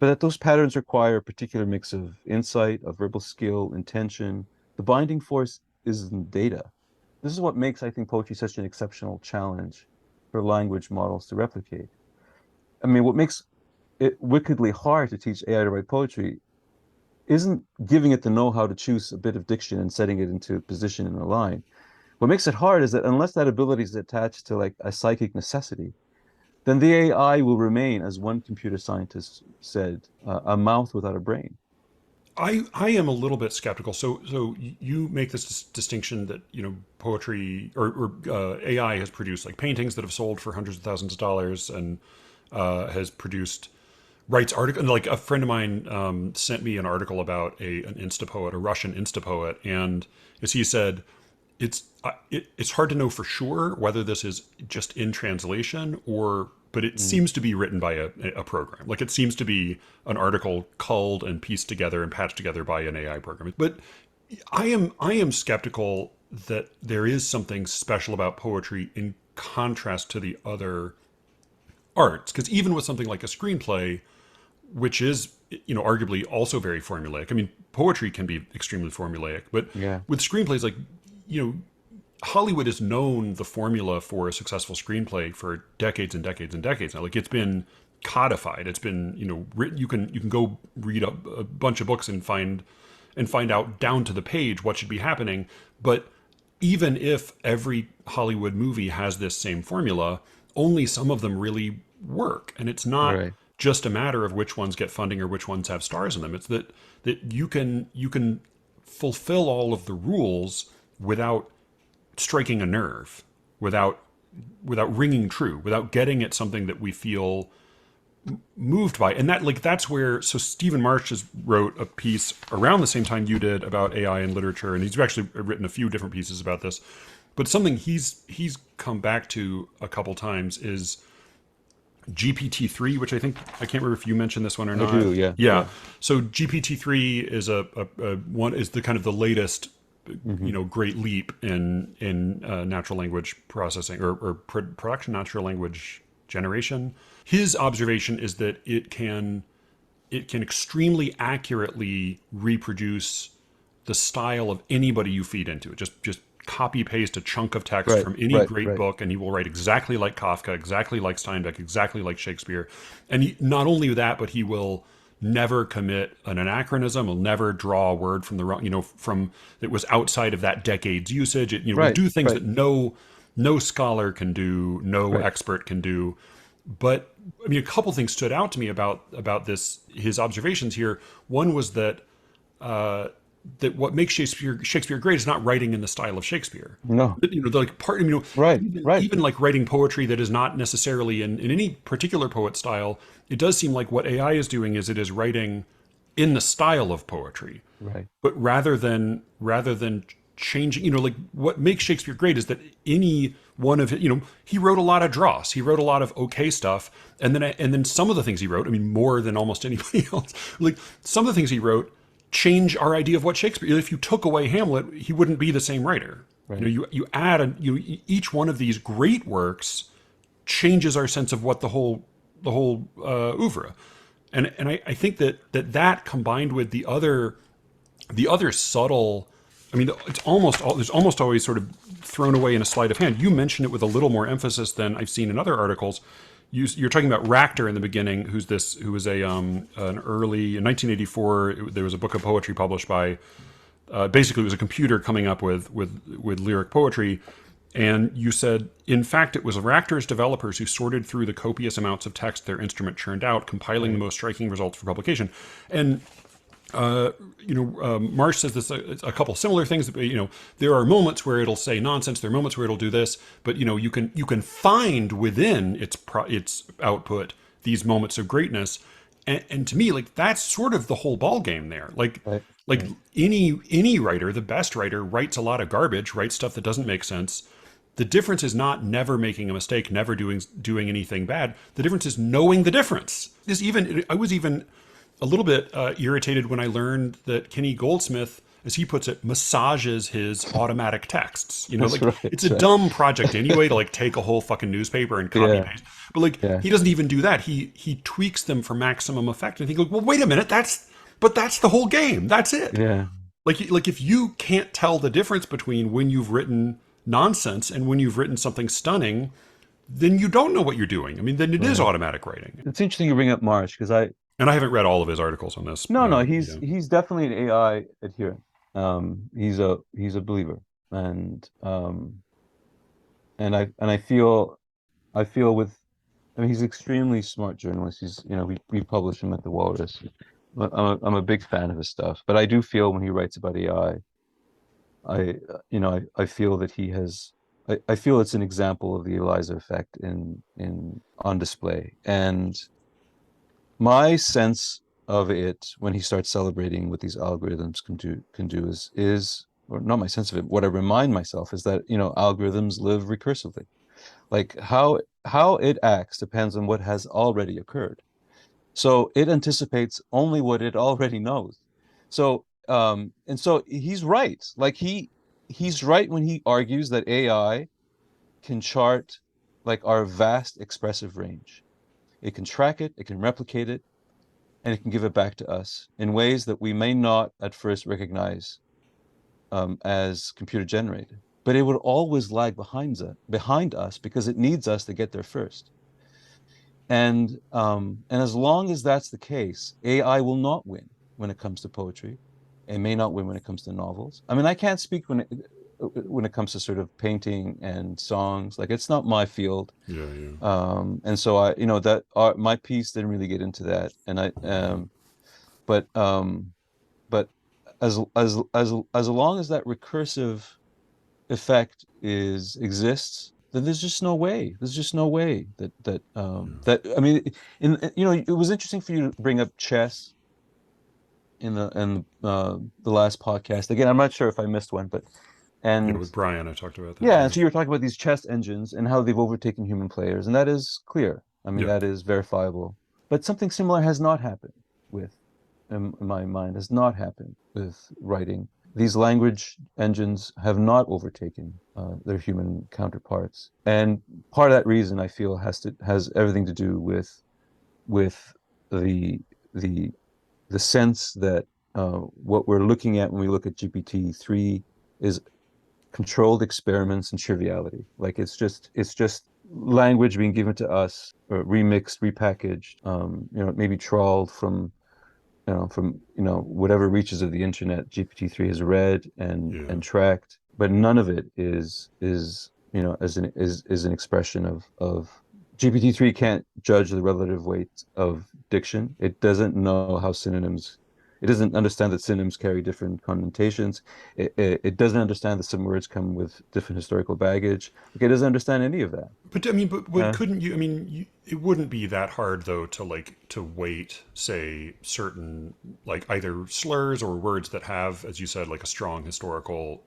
but that those patterns require a particular mix of insight, of verbal skill, intention. The binding force is in data. This is what makes, I think, poetry such an exceptional challenge for language models to replicate. I mean, what makes it wickedly hard to teach AI to write poetry isn't giving it the know-how to choose a bit of diction and setting it into position in a line. What makes it hard is that unless that ability is attached to like a psychic necessity, then the AI will remain, as one computer scientist said, a mouth without a brain.
I am a little bit skeptical. So you make this distinction that poetry or AI has produced like paintings that have sold for hundreds of thousands of dollars and has produced writes article. Like a friend of mine sent me an article about an Insta poet, a Russian Insta poet, and as he said, it's hard to know for sure whether this is just in translation but it
Mm.
seems to be written by a program. Like it seems to be an article culled and pieced together and patched together by an AI program. But I am skeptical that there is something special about poetry in contrast to the other arts. Because even with something like a screenplay, which is arguably also very formulaic. I mean, poetry can be extremely formulaic, but
Yeah,
with screenplays, like you know, Hollywood has known the formula for a successful screenplay for decades and decades and decades now. Like it's been codified. It's been written. You can go read a bunch of books and find out down to the page what should be happening. But even if every Hollywood movie has this same formula, only some of them really work, and it's not
right.
just a matter of which ones get funding or which ones have stars in them. It's that you can fulfill all of the rules without striking a nerve, without ringing true, without getting at something that we feel moved by. And that's where Stephen March has wrote a piece around the same time you did about AI in literature, and he's actually written a few different pieces about this. But something he's come back to a couple times is GPT-3, which I can't remember if you mentioned this one or
I
not.
do. Yeah,
Yeah.
yeah.
So GPT-3 is a one is the kind of the latest
Hmm.
great leap in natural language processing or production natural language generation. His observation is that it can extremely accurately reproduce the style of anybody you feed into it. Just copy paste a chunk of text
Right,
from any
right,
great
right,
book, and he will write exactly like Kafka, exactly like Steinbeck, exactly like Shakespeare. And not only that, but he will never commit an anachronism. Will never draw a word from the wrong, from that was outside of that decade's usage. It will
right,
do things
right,
that no scholar can do, no
right.
expert can do. But I mean, a couple things stood out to me about this his observations here. One was that what makes Shakespeare great is not writing in the style of Shakespeare.
No,
Like part,
right, right,
even like writing poetry that is not necessarily in any particular poet style. It does seem like what AI is doing is it is writing in the style of poetry,
right,
but rather than changing, like what makes Shakespeare great is that any one of he wrote a lot of dross, he wrote a lot of okay stuff, and then some of the things he wrote, I mean, more than almost anybody else, like some of the things he wrote change our idea of what Shakespeare. If you took away Hamlet, he wouldn't be the same writer.
right.
You add each one of these great works changes our sense of what the whole oeuvre. And I think that combined with the other subtle, I mean, there's almost always sort of thrown away in a sleight of hand. You mentioned it with a little more emphasis than I've seen in other articles. You're talking about Rachter in the beginning, who was an early in 1984. There was a book of poetry published by basically it was a computer coming up with lyric poetry. And you said, in fact, it was Rachter's developers who sorted through the copious amounts of text their instrument churned out, compiling the
Right.
most striking results for publication. And Marsh says this a couple similar things. There are moments where it'll say nonsense. There are moments where it'll do this, but you can find within its output these moments of greatness. And to me, like that's sort of the whole ball game there. Like
Right.
like
Right.
any writer, the best writer writes a lot of garbage, writes stuff that doesn't make sense. The difference is not never making a mistake, never doing anything bad. The difference is knowing the difference. I was even a little bit irritated when I learned that Kenny Goldsmith, as he puts it, massages his automatic texts. You know,
That's
like
right.
it's a
That's right.
dumb project anyway to like take a whole fucking newspaper and copy
Yeah.
paste. But like
Yeah.
he doesn't even do that. He tweaks them for maximum effect. And I think like, well, wait a minute, that's the whole game. That's it.
Yeah.
Like if you can't tell the difference between when you've written nonsense and when you've written something stunning, then you don't know what you're doing. I mean, then it is
Right.
automatic writing.
It's interesting you bring up Marsh because I
And I haven't read all of his articles on this.
no,
Yeah,
he's definitely an AI adherent. He's a believer, and I feel with I mean he's extremely smart journalist. He's we publish him at the Walrus. I'm a big fan of his stuff, but I do feel when he writes about AI, I feel that he has I feel it's an example of the Eliza effect in on display. And my sense of it when he starts celebrating what these algorithms can do is or not my sense of it, what I remind myself is that, algorithms live recursively. Like how it acts depends on what has already occurred. So it anticipates only what it already knows. So and so he's right. Like he's right when he argues that AI can chart like our vast expressive range. It can track it, it can replicate it, and it can give it back to us in ways that we may not at first recognize as computer generated. But it would always lag behind us because it needs us to get there first. And as long as that's the case, AI will not win when it comes to poetry. It may not win when it comes to novels. I mean, I can't speak when it comes to sort of painting and songs. Like it's not my field.
yeah, yeah,
And so that my piece didn't really get into that. And but but as long as that recursive effect exists, then there's just no way. There's just no way that I mean, it was interesting for you to bring up chess in the last podcast. Again, I'm not sure if I missed one, but
yeah.
and
With Brian, I talked about that.
yeah,
Yeah,
and so you were talking about these chess engines and how they've overtaken human players, and that is clear. I mean,
yeah,
that is verifiable. But something similar has not happened with, in my mind, has not happened with writing. These language engines have not overtaken their human counterparts, and part of that reason I feel has everything to do with the the the sense that what we're looking at when we look at GPT-3 is controlled experiments and triviality. Like it's just language being given to us, or remixed, repackaged, maybe trawled from whatever reaches of the internet GPT-3 has read
yeah.
and tracked, but none of it is an expression of GPT-3 can't judge the relative weight of diction. It doesn't know how synonyms. It doesn't understand that synonyms carry different connotations. It doesn't understand that some words come with different historical baggage. Like, it doesn't understand any of that.
But I mean, but
Uh,
couldn't you? I mean, it wouldn't be that hard though to to weight, say, certain like either slurs or words that have, as you said, like a strong historical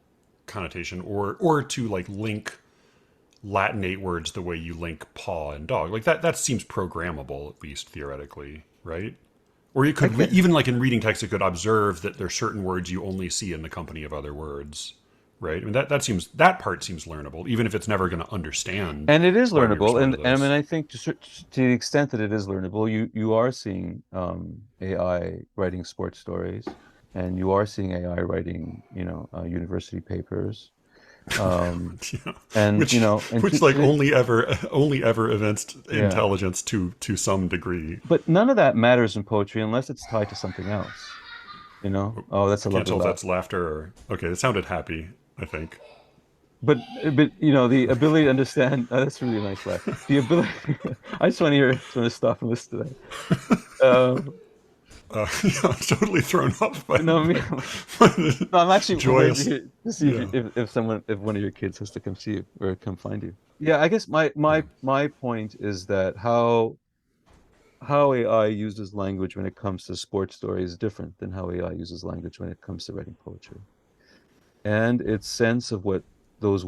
connotation, or to like link Latinate words the way you link paw and dog. Like that seems programmable, at least theoretically, right? Or you
I
could
can't.
even like in reading text, it could observe that there's certain words you only see in the company of other words, right? I mean that part seems learnable, even if it's never going to understand
And it is
why we
learnable,
respond to
and I mean,
those.
I think to the extent that it is learnable, you are seeing AI writing sports stories, and you are seeing AI writing, university papers, um,
Yeah.
and
which
and
which like
and it,
only ever evinced
yeah,
intelligence to some degree.
but none of that matters in poetry unless it's tied to something else. Oh, that's
I
a
can't
lovely
tell if
laugh.
that's laughter or okay. It sounded happy. I think.
But the ability to understand, that's a really nice laugh. The ability, I just want to stop and listen to that.
Yeah, I'm totally thrown off
No, I mean,
by
no, I'm actually waiting to
joyous.
hear to see
Yeah,
if one of your kids has to come see you or come find you. Yeah, I guess my point is that how AI uses language when it comes to sports stories is different than how AI uses language when it comes to writing poetry. And its sense of what those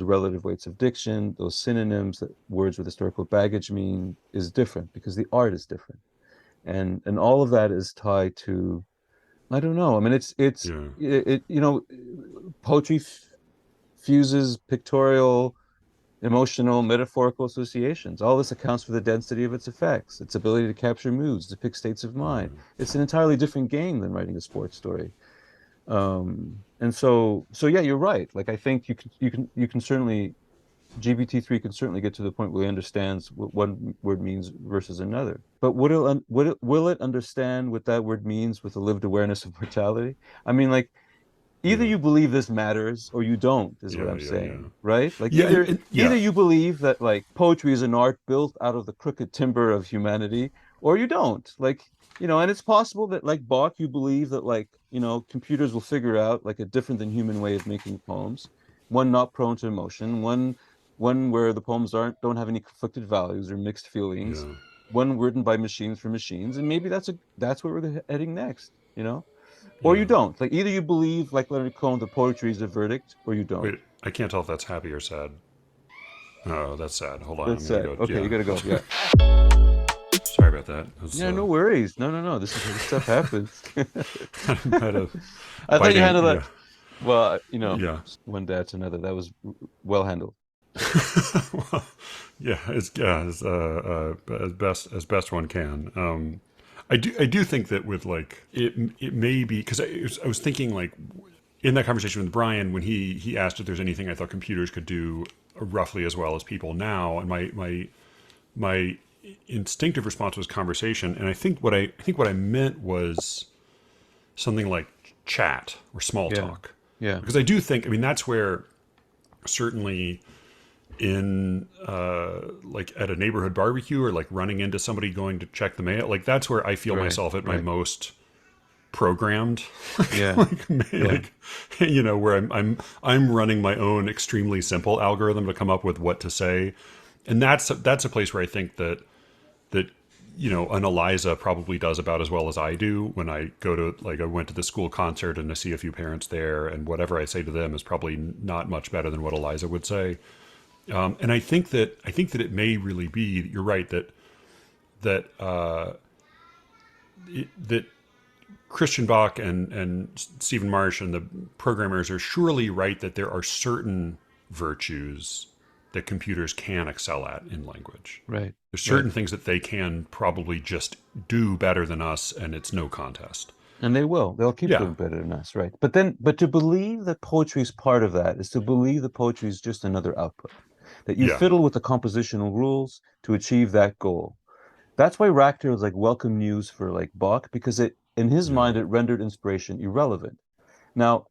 relative weights of diction, those synonyms that words with historical baggage mean is different because the art is different. and all of that is tied to, I don't know. I mean,
Yeah.
poetry fuses pictorial, emotional, metaphorical associations. All this accounts for the density of its effects, its ability to capture moods, depict states of mind.
Yeah.
It's an entirely different game than writing a sports story. And so yeah, you're right. Like I think you can certainly GPT-3 can certainly get to the point where it understands what one word means versus another. But will it understand what that word means with a lived awareness of mortality? I mean, like either
Yeah.
you believe this matters or you don't, is what
Yeah.
I'm
Yeah. Yeah.
saying, right? Like
Yeah.
either
Yeah.
either you believe that like poetry is an art built out of the crooked timber of humanity, or you don't. Like, and it's possible that like Bach, you believe that like, computers will figure out like a different than human way of making poems, one not prone to emotion, one where the poems don't have any conflicted values or mixed feelings,
Yeah.
one written by machines for machines, and maybe that's where we're heading next, or you
Yeah.
don't. Like either you believe, like Leonard Cohen, the poetry is a verdict, or you don't.
Wait, I can't tell if that's happy or sad. Oh, that's sad. Hold on, I'm
That's
gonna
sad.
go.
Okay, you
Yeah.
gotta go. Yeah.
Sorry about that. It was
Yeah, no worries. No, no, no. This stuff happens.
might have
I thought you
biting.
handled that
Yeah.
well.
Yeah.
One dad to another. That was well handled.
Well, yeah, as best one can. I do think that with like it may be because I was thinking like in that conversation with Brian when he asked if there's anything I thought computers could do roughly as well as people now, and my instinctive response was conversation, and I think what I meant was something like chat or small
Yeah.
talk,
Yeah.
because I do think, I mean, that's where certainly in like at a neighborhood barbecue or like running into somebody going to check the mail, like that's where I feel
Right.
myself at my
Right.
most programmed.
Yeah.
like,
Yeah.
like where I'm running my own extremely simple algorithm to come up with what to say, and that's a place where I think that an Eliza probably does about as well as I do when I go to, like, I went to the school concert and I see a few parents there, and whatever I say to them is probably not much better than what Eliza would say. And I think that it may really be that you're right that Christian Bach and Stephen Marsh and the programmers are surely right that there are certain virtues that computers can excel at in language.
Right.
There's
Right.
certain things that they can probably just do better than us, and it's no contest.
And they will. They'll keep
Yeah,
doing better than us, right? But to believe that poetry is part of that is to believe that poetry is just another output. That you
yeah,
fiddle with the compositional rules to achieve that goal. That's why Rachter was like welcome news for like Bach, because it in his
yeah,
mind it rendered inspiration irrelevant. Now,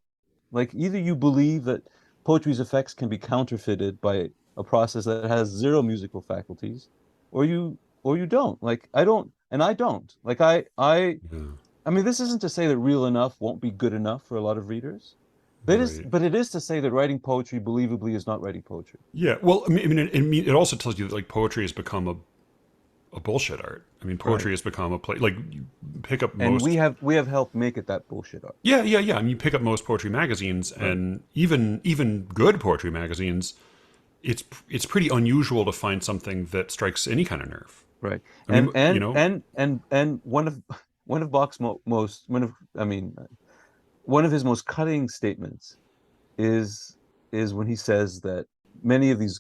like either you believe that poetry's effects can be counterfeited by a process that has zero musical faculties, or you don't. Like I don't, and I don't. Like
yeah.
I mean, this isn't to say that real enough won't be good enough for a lot of readers.
Right.
But it is to say that writing poetry believably is not writing poetry.
Yeah. Well, it also tells you that like poetry has become a bullshit art. I mean,
Right.
poetry has become a play. Like you pick up
And
most.
we have helped make it that bullshit art.
Yeah, yeah, yeah. I mean, you pick up most poetry magazines,
Right.
and even good poetry magazines, it's pretty unusual to find something that strikes any kind of nerve.
Right.
I mean,
And one of Bach's most one of his most cutting statements is is when he says that many of these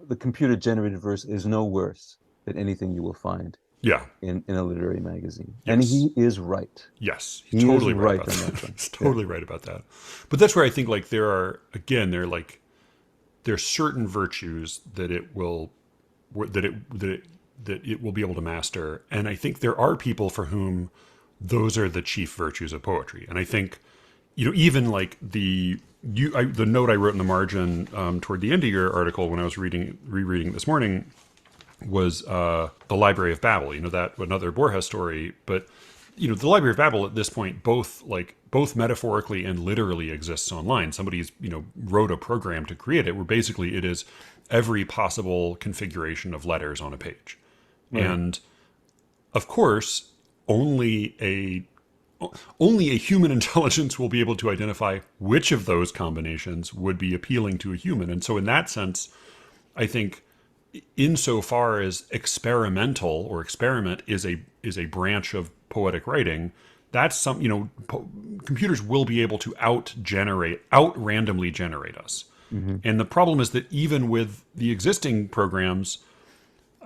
the computer generated verse is no worse than anything you will find
yeah,
in a literary magazine. And
yes,
he is right.
yes. He's
He is
totally right
right
about
on
that.
that one.
He's
Yeah.
totally right about that. But that's where I think like there's certain virtues that it will that it will be able to master, and I think there are people for whom those are the chief virtues of poetry. And I think even like the note I wrote in the margin toward the end of your article when I was rereading it this morning was the Library of Babel. That another Borges story, but the Library of Babel at this point both metaphorically and literally exists online. Somebody's wrote a program to create it where basically it is every possible configuration of letters on a page,
Right.
and of course only a human intelligence will be able to identify which of those combinations would be appealing to a human. And so in that sense, I think insofar as experimental or experiment is a branch of poetic writing, that's some, computers will be able to out randomly generate us.
Hmm.
And the problem is that even with the existing programs,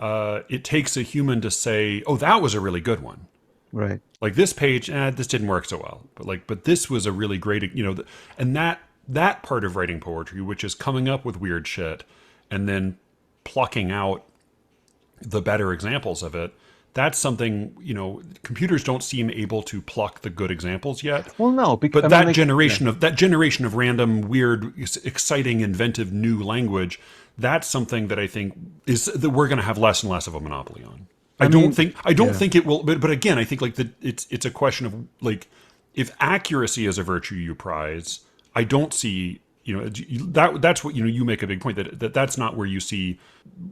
it takes a human to say, "Oh, that was a really good one."
Right.
Like this page, this didn't work so well, but this was a really great, and that part of writing poetry, which is coming up with weird shit, and then plucking out the better examples of it. That's something, computers don't seem able to pluck the good examples yet.
Well, no, because
But
I mean, like, yeah,
that generation of random, weird, exciting, inventive new language, that's something that I think is that we're going to have less and less of a monopoly on.
I mean,
I don't
yeah,
think it will. But again, I think like it's a question of like if accuracy is a virtue you prize, I don't see that's what you make a big point that's not where you see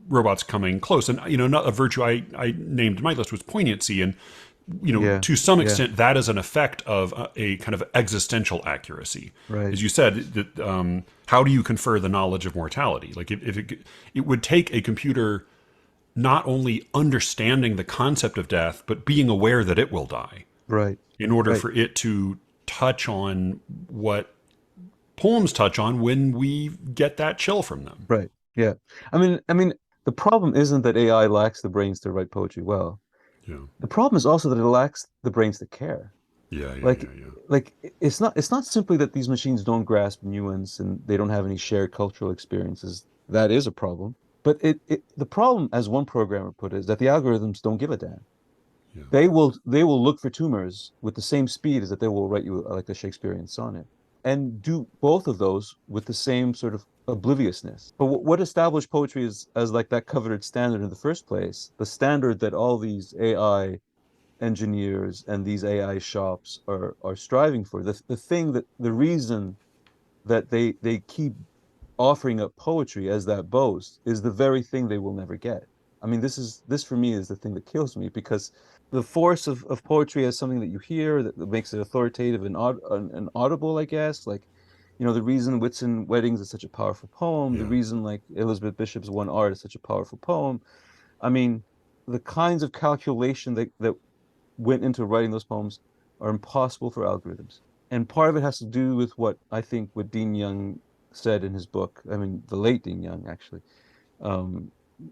robots coming close. And not a virtue I named in my list was poignancy, and
yeah,
to some
yeah,
extent that is an effect of a kind of existential accuracy.
right,
As you said, that how do you confer the knowledge of mortality? Like if it would take a computer not only understanding the concept of death but being aware that it will die
right,
in order
right,
for it to touch on what poems touch on when we get that chill from them.
right. Yeah. I mean, the problem isn't that AI lacks the brains to write poetry well.
Yeah.
The problem is also that it lacks the brains to care.
Yeah, yeah,
Like,
yeah, yeah.
it's not simply that these machines don't grasp nuance and they don't have any shared cultural experiences. That is a problem. But the problem, as one programmer put it, is that the algorithms don't give a damn.
Yeah.
They will look for tumors with the same speed as that they will write you like a Shakespearean sonnet, and do both of those with the same sort of obliviousness. But what established poetry as like that coveted standard in the first place, the standard that all these AI engineers and these AI shops are striving for, the thing that the reason that they keep offering up poetry as that boast is the very thing they will never get. I mean, this for me is the thing that kills me, because the force of poetry as something that you hear that makes it authoritative and audible, I guess. Like, the reason Whitsun Weddings is such a powerful poem, the
Yeah.
reason like Elizabeth Bishop's One Art is such a powerful poem. I mean, the kinds of calculation that went into writing those poems are impossible for algorithms. And part of it has to do with what Dean Young said in his book. I mean, the late Dean Young, actually. Um,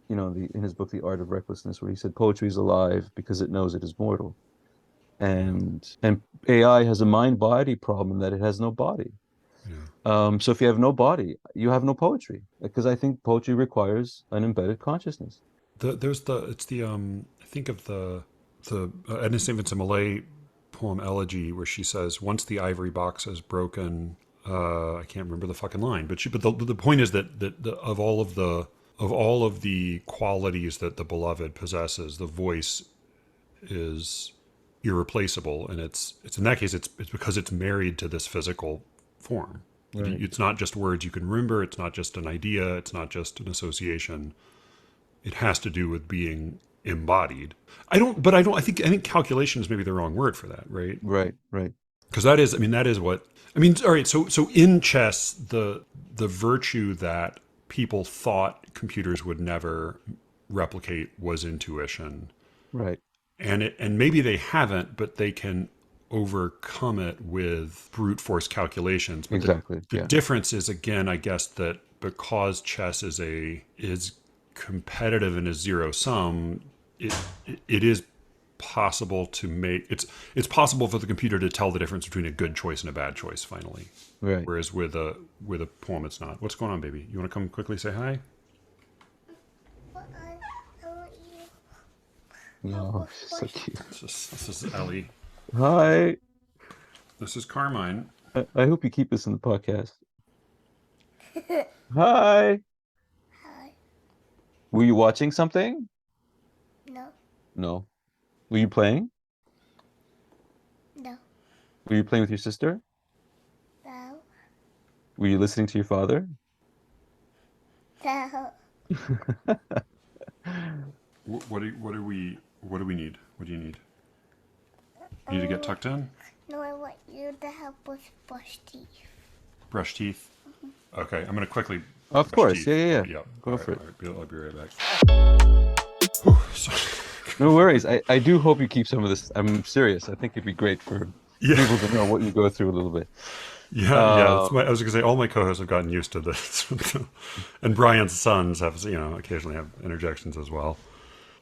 in his book, The Art of Recklessness, where he said poetry is alive because it knows it is mortal.
Yeah.
And AI has a mind-body problem in that it has no body.
Yeah.
So if you have no body, you have no poetry, because I think poetry requires an embedded consciousness.
There's the it's the I think of the Edna St. Vincent Millay poem Elegy, where she says, "Once the ivory box is broken." I can't remember the fucking line, but the point is that of all of the qualities that the beloved possesses, the voice is irreplaceable, and it's in that case it's because it's married to this physical form.
Right.
It's not just words you can remember. It's not just an idea. It's not just an association. It has to do with being embodied. I think calculation is maybe the wrong word for that, right?
Right. Right.
Because that is what I mean. All right, so in chess, the virtue that people thought computers would never replicate was intuition,
Right.
and maybe they haven't, but they can overcome it with brute force calculations. But
Exactly.
the
Yeah.
difference is, again, I guess, that because chess is competitive and is zero sum, it is possible to make it's possible for the computer to tell the difference between a good choice and a bad choice finally.
Right.
Whereas with a poem, it's not. What's going on, baby? You want to come quickly say hi?
But I want you.
Oh, so cute.
This is Ellie.
Hi.
This is Carmine.
I hope you keep this in the podcast. Hi.
Hi.
Were you watching something?
No.
No. Were you playing?
No.
Were you playing with your sister?
No.
Were you listening to your father?
No.
What do we need? What do you need? You need to get tucked in?
No, I want you to help us brush teeth.
Brush teeth? Okay, I'm going to quickly
Of
brush
course.
teeth.
Yeah, yeah, yeah.
Yeah.
Go for it.
All right. I'll be right back. Whew, sorry.
No worries. I do hope you keep some of this. I'm serious. I think it'd be great for
Yeah.
people to know what you go through a little bit.
Yeah.
Uh,
I was gonna say all my co-hosts have gotten used to this, and Brian's sons have occasionally have interjections as well.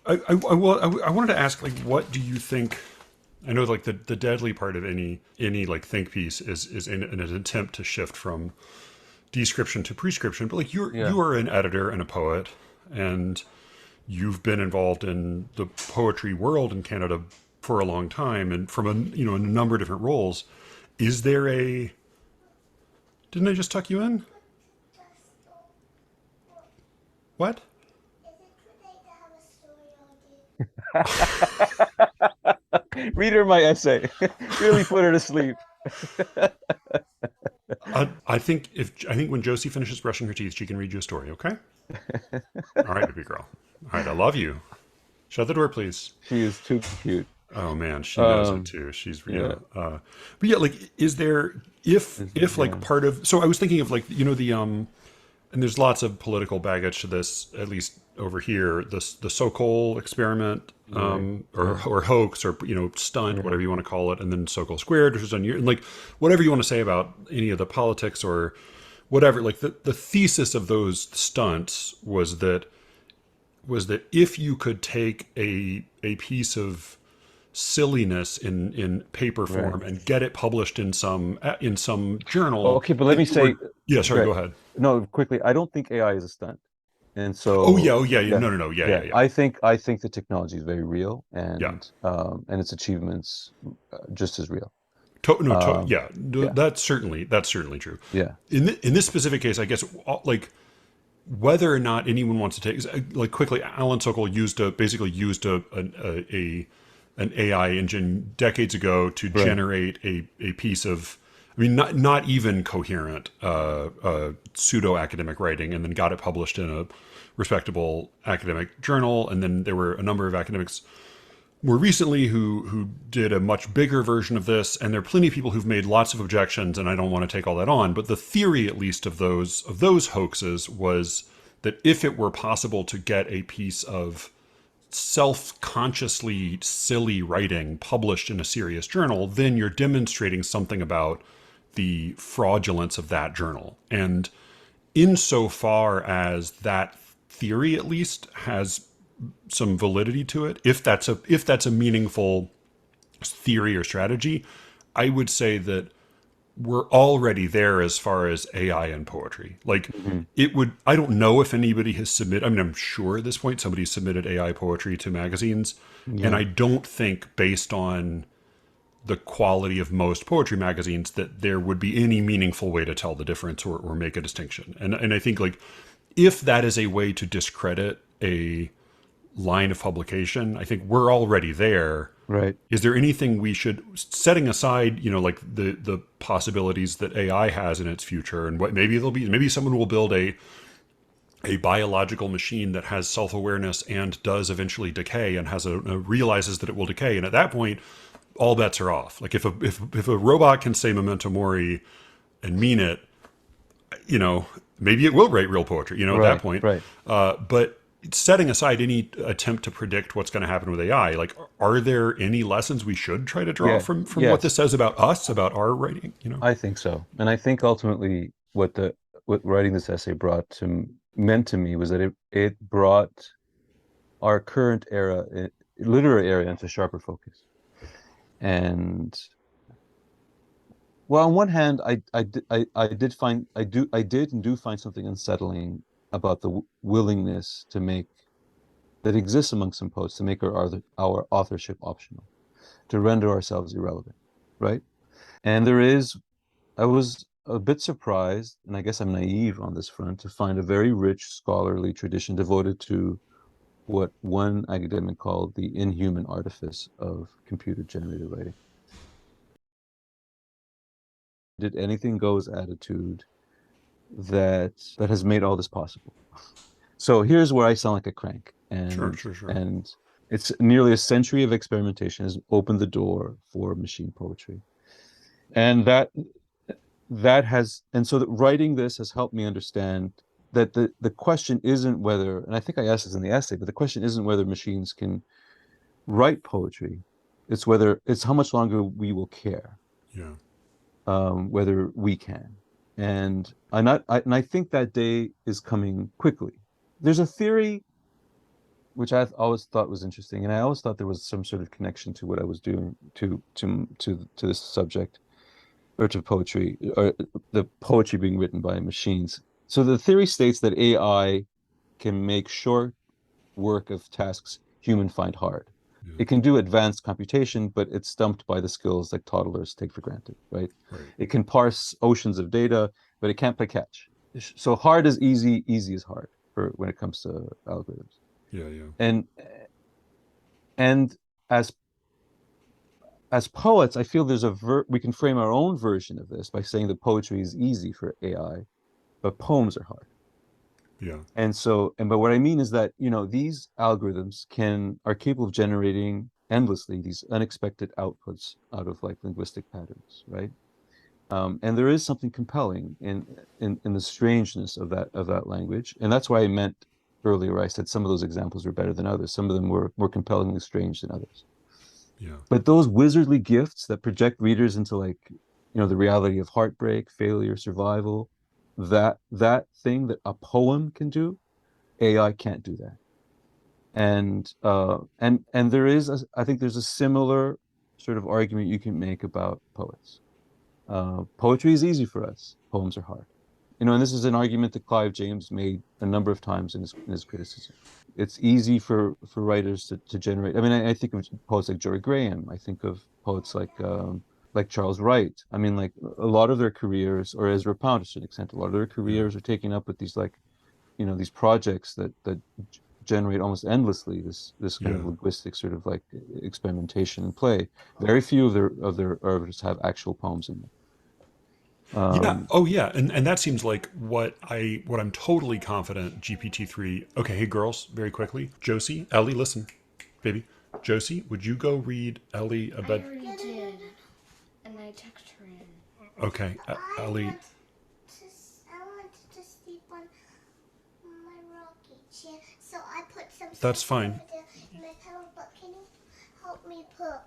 I wanted to ask, like, what do you think? I know, like, the deadly part of any like think piece is in an attempt to shift from description to prescription. But like,
yeah.
you are an editor and a poet, and you've been involved in the poetry world in Canada for a long time, and from a number of different roles. Is there a? Didn't I just tuck you in? What?
Is it too late to have a story or do?
Read her my essay. Really put her to sleep.
I think when Josie finishes brushing her teeth, she can read you a story. Okay. All right, baby girl. All right, I love you. Shut the door, please.
She is too cute.
Oh man, she knows it
Um,
too. She's
yeah.
but yeah, like, is there if like
Yeah.
part of? So I was thinking of, like, the and there's lots of political baggage to this, at least over here. The Sokol experiment,
Right. Yeah.
or hoax, or stunt,
Yeah.
whatever you want to call it, and then Sokol squared, which was on your, and like, whatever you want to say about any of the politics or whatever. Like, the thesis of those stunts was that if you could take a piece of silliness in paper
Right.
form and get it published in some
Oh,
journal,
okay, but let
that
me
you were,
say,
yeah, sorry,
right.
go ahead.
No, quickly. I don't think AI is a stunt. And
Oh
so,
yeah, yeah,
yeah,
no, no, no, yeah, yeah,
yeah.
yeah,
I think the technology is very real,
yeah.
and its achievements just as real.
No,
Um,
yeah,
yeah,
that's certainly true.
yeah,
In this specific case, I guess, like, whether or not anyone wants to take, like, quickly, Alan Sokol basically used an AI engine decades ago to
right.
generate a piece of, I mean, not even coherent pseudo academic writing, and then got it published in a respectable academic journal. And then there were a number of academics more recently who did a much bigger version of this, and there are plenty of people who've made lots of objections, and I don't want to take all that on. But the theory, at least, of those hoaxes was that if it were possible to get a piece of self-consciously silly writing published in a serious journal, then you're demonstrating something about the fraudulence of that journal. And insofar as that theory, at least, has some validity to it, if that's a meaningful theory or strategy, I would say that we're already there as far as AI and poetry. Like,
Hmm.
it would, I don't know if anybody has submitted, I mean, I'm sure at this point somebody submitted AI poetry to magazines. And
Yeah,
I don't think, based on the quality of most poetry magazines, that there would be any meaningful way to tell the difference, or make a distinction. And I think, like, if that is a way to discredit a line of publication, I think we're already there.
right.
Is there anything we should, setting aside, like, the possibilities that AI has in its future, and what maybe someone will build a biological machine that has self-awareness and does eventually decay, and realizes that it will decay, and at that point all bets are off. Like, if a robot can say memento mori and mean it, maybe it will write real poetry, at that
Right,
point.
right.
But setting aside any attempt to predict what's going to happen with AI, like, are there any lessons we should try to draw
Yeah,
from what this
yes,
says about us, about our writing?
I think so. And I think ultimately what writing this essay meant to me was that it brought our current era, literary era, into sharper focus. And well, on one hand, I did and do find something unsettling about the willingness to make that exists among some poets to make our authorship optional, to render ourselves irrelevant, right? And I was a bit surprised, and I guess I'm naive on this front, to find a very rich scholarly tradition devoted to what one academic called the inhuman artifice of computer generated writing. Did anything goes attitude that has made all this possible. So here's where I sound like a crank,
Sure, sure, sure.
and it's nearly a century of experimentation has opened the door for machine poetry, and that has and so that writing this has helped me understand that the question isn't whether, and I think I asked this in the essay, but the question isn't whether machines can write poetry. It's how much longer we will care,
Yeah.
whether we can. And I think that day is coming quickly. There's a theory which I've always thought was interesting, and I always thought there was some sort of connection to what I was doing to this subject, or to poetry, or the poetry being written by machines. So the theory states that AI can make short work of tasks humans find hard.
Yeah.
It can do advanced computation, but it's stumped by the skills like toddlers take for granted, right?
Right.
It can parse oceans of data, but it can't play catch. So hard is easy, easy is hard for when it comes to algorithms.
Yeah. Yeah.
And and as as poets, I feel we can frame our own version of this by saying that poetry is easy for AI, but poems are hard.
Yeah.
But what I mean is that, these algorithms are capable of generating endlessly these unexpected outputs out of like linguistic patterns, right? And there is something compelling in the strangeness of that language. And that's why I meant earlier, I said some of those examples were better than others. Some of them were more compellingly strange than others.
Yeah.
But those wizardly gifts that project readers into like, the reality of heartbreak, failure, survival, that thing that a poem can do, AI can't do that. And I think there's a similar sort of argument you can make about poets. Poetry is easy for us, poems are hard. And this is an argument that Clive James made a number of times in his criticism. It's easy for writers to generate. I mean, I think of poets like Jory Graham. I think of poets like Charles Wright. I mean, like a lot of their careers, or Ezra Pound to an extent, a lot of their
Yeah.
careers are taken up with these like, these projects that generate almost endlessly this kind of
Yeah.
linguistic sort of like experimentation and play. Very few of their artists have actual poems in them.
Yeah.
Um,
Oh, yeah. And that seems like what I'm totally confident GPT-3. Okay. Hey, girls, very quickly. Josie, Ellie, listen, baby. Josie, would you go read Ellie a
I
bed?
already did, and I text her in.
Okay, Ellie.
I wanted to sleep on my rocky chair, so I put some
That's
stuff
fine.
over there in my pillow. But can you help me put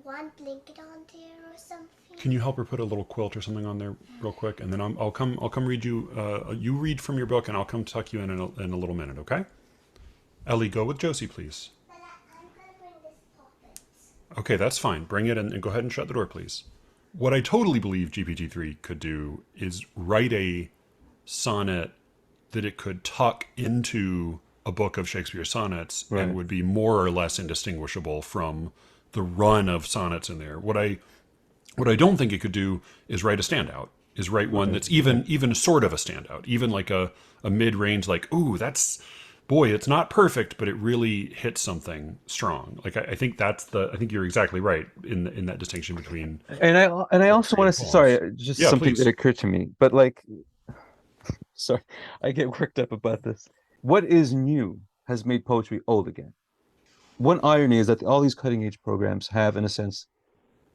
one blanket on there or something?
Can you help her put a little quilt or something on there real quick, and then I'll come. I'll come read you. You read from your book, and I'll come tuck you in a little minute. Okay? Ellie, go with Josie, please.
But I'm gonna bring this poppets.
Okay, that's fine. Bring it in and go ahead and shut the door, please. What I totally believe GPT-3 could do is write a sonnet that it could tuck into a book of Shakespeare sonnets and
right.
would be more or less indistinguishable from the run of sonnets in there. What I don't think it could do is write a standout. Is write one
Right.
that's even sort of a standout, even like a mid range, like ooh, that's boy, it's not perfect, but it really hits something strong. Like I think I think you're exactly right in that distinction between
And I also
poetry
want
and
to say,
poems.
sorry, just
Yeah,
something that
please.
occurred to me, but like, sorry, I get worked up about this. What is new has made poetry old again. One irony is that all these cutting edge programs have, in a sense,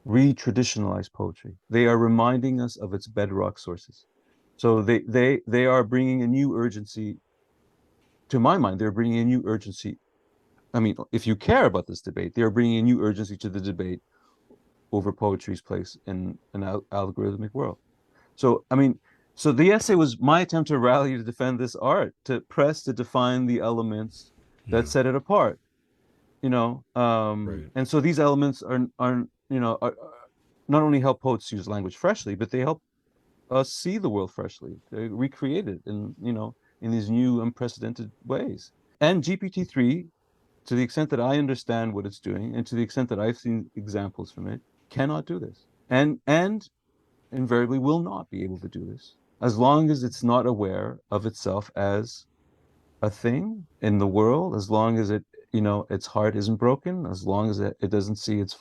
re-traditionalized poetry. They are reminding us of its bedrock sources. So they are bringing a new urgency, to my mind, they're bringing a new urgency. I mean, if you care about this debate, they are bringing a new urgency to the debate over poetry's place in an algorithmic world. So, I mean, so the essay was my attempt to rally to defend this art, to press to define the elements
Yeah,
that set it apart,
right.
and so these elements not only help poets use language freshly, but they help us see the world freshly, recreate it in these new unprecedented ways. And GPT-3, to the extent that I understand what it's doing, and to the extent that I've seen examples from it, cannot do this, and invariably will not be able to do this as long as it's not aware of itself as a thing in the world, as long as its heart isn't broken, as long as it doesn't see its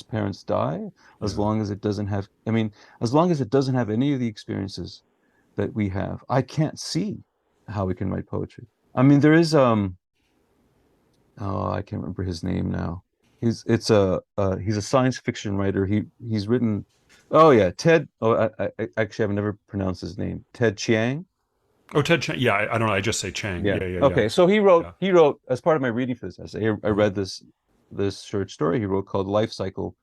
parents die, as
Yeah,
long as it doesn't have, I mean, as long as it doesn't have any of the experiences that we have, I can't see how we can write poetry. I mean, there is oh, I can't remember his name now. He's a science fiction writer. He's written, oh yeah, Ted. Oh, I actually I've never pronounced his name. Ted Chiang.
Oh, Ted Chiang. Yeah, I don't know. I just say Chang.
Yeah.
Yeah, yeah, yeah,
Okay. So
yeah.
he wrote as part of my reading for this essay, I
Uh-huh.
read this short story he wrote called Life Cycle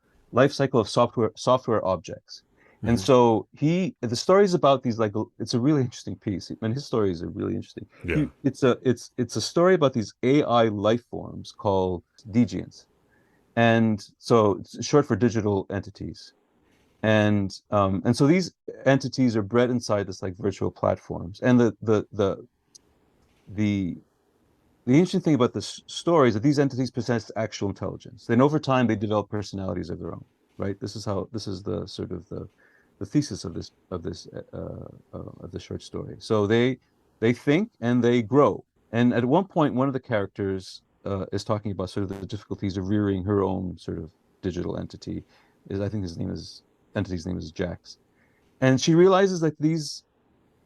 of Software Objects. And
Hmm.
so the story is about these like it's a really interesting piece. And his stories are really interesting.
Yeah,
It's a story about these AI life forms called degiants. And so it's short for digital entities. And so these entities are bred inside this like virtual platforms. And the the interesting thing about this story is that these entities possess actual intelligence. Then over time they develop personalities of their own, right? This is the sort of the thesis of this short story. So they think and they grow. And at one point, one of the characters is talking about sort of the difficulties of rearing her own sort of digital entity. Is I think his name is entity's name is Jax, and she realizes that these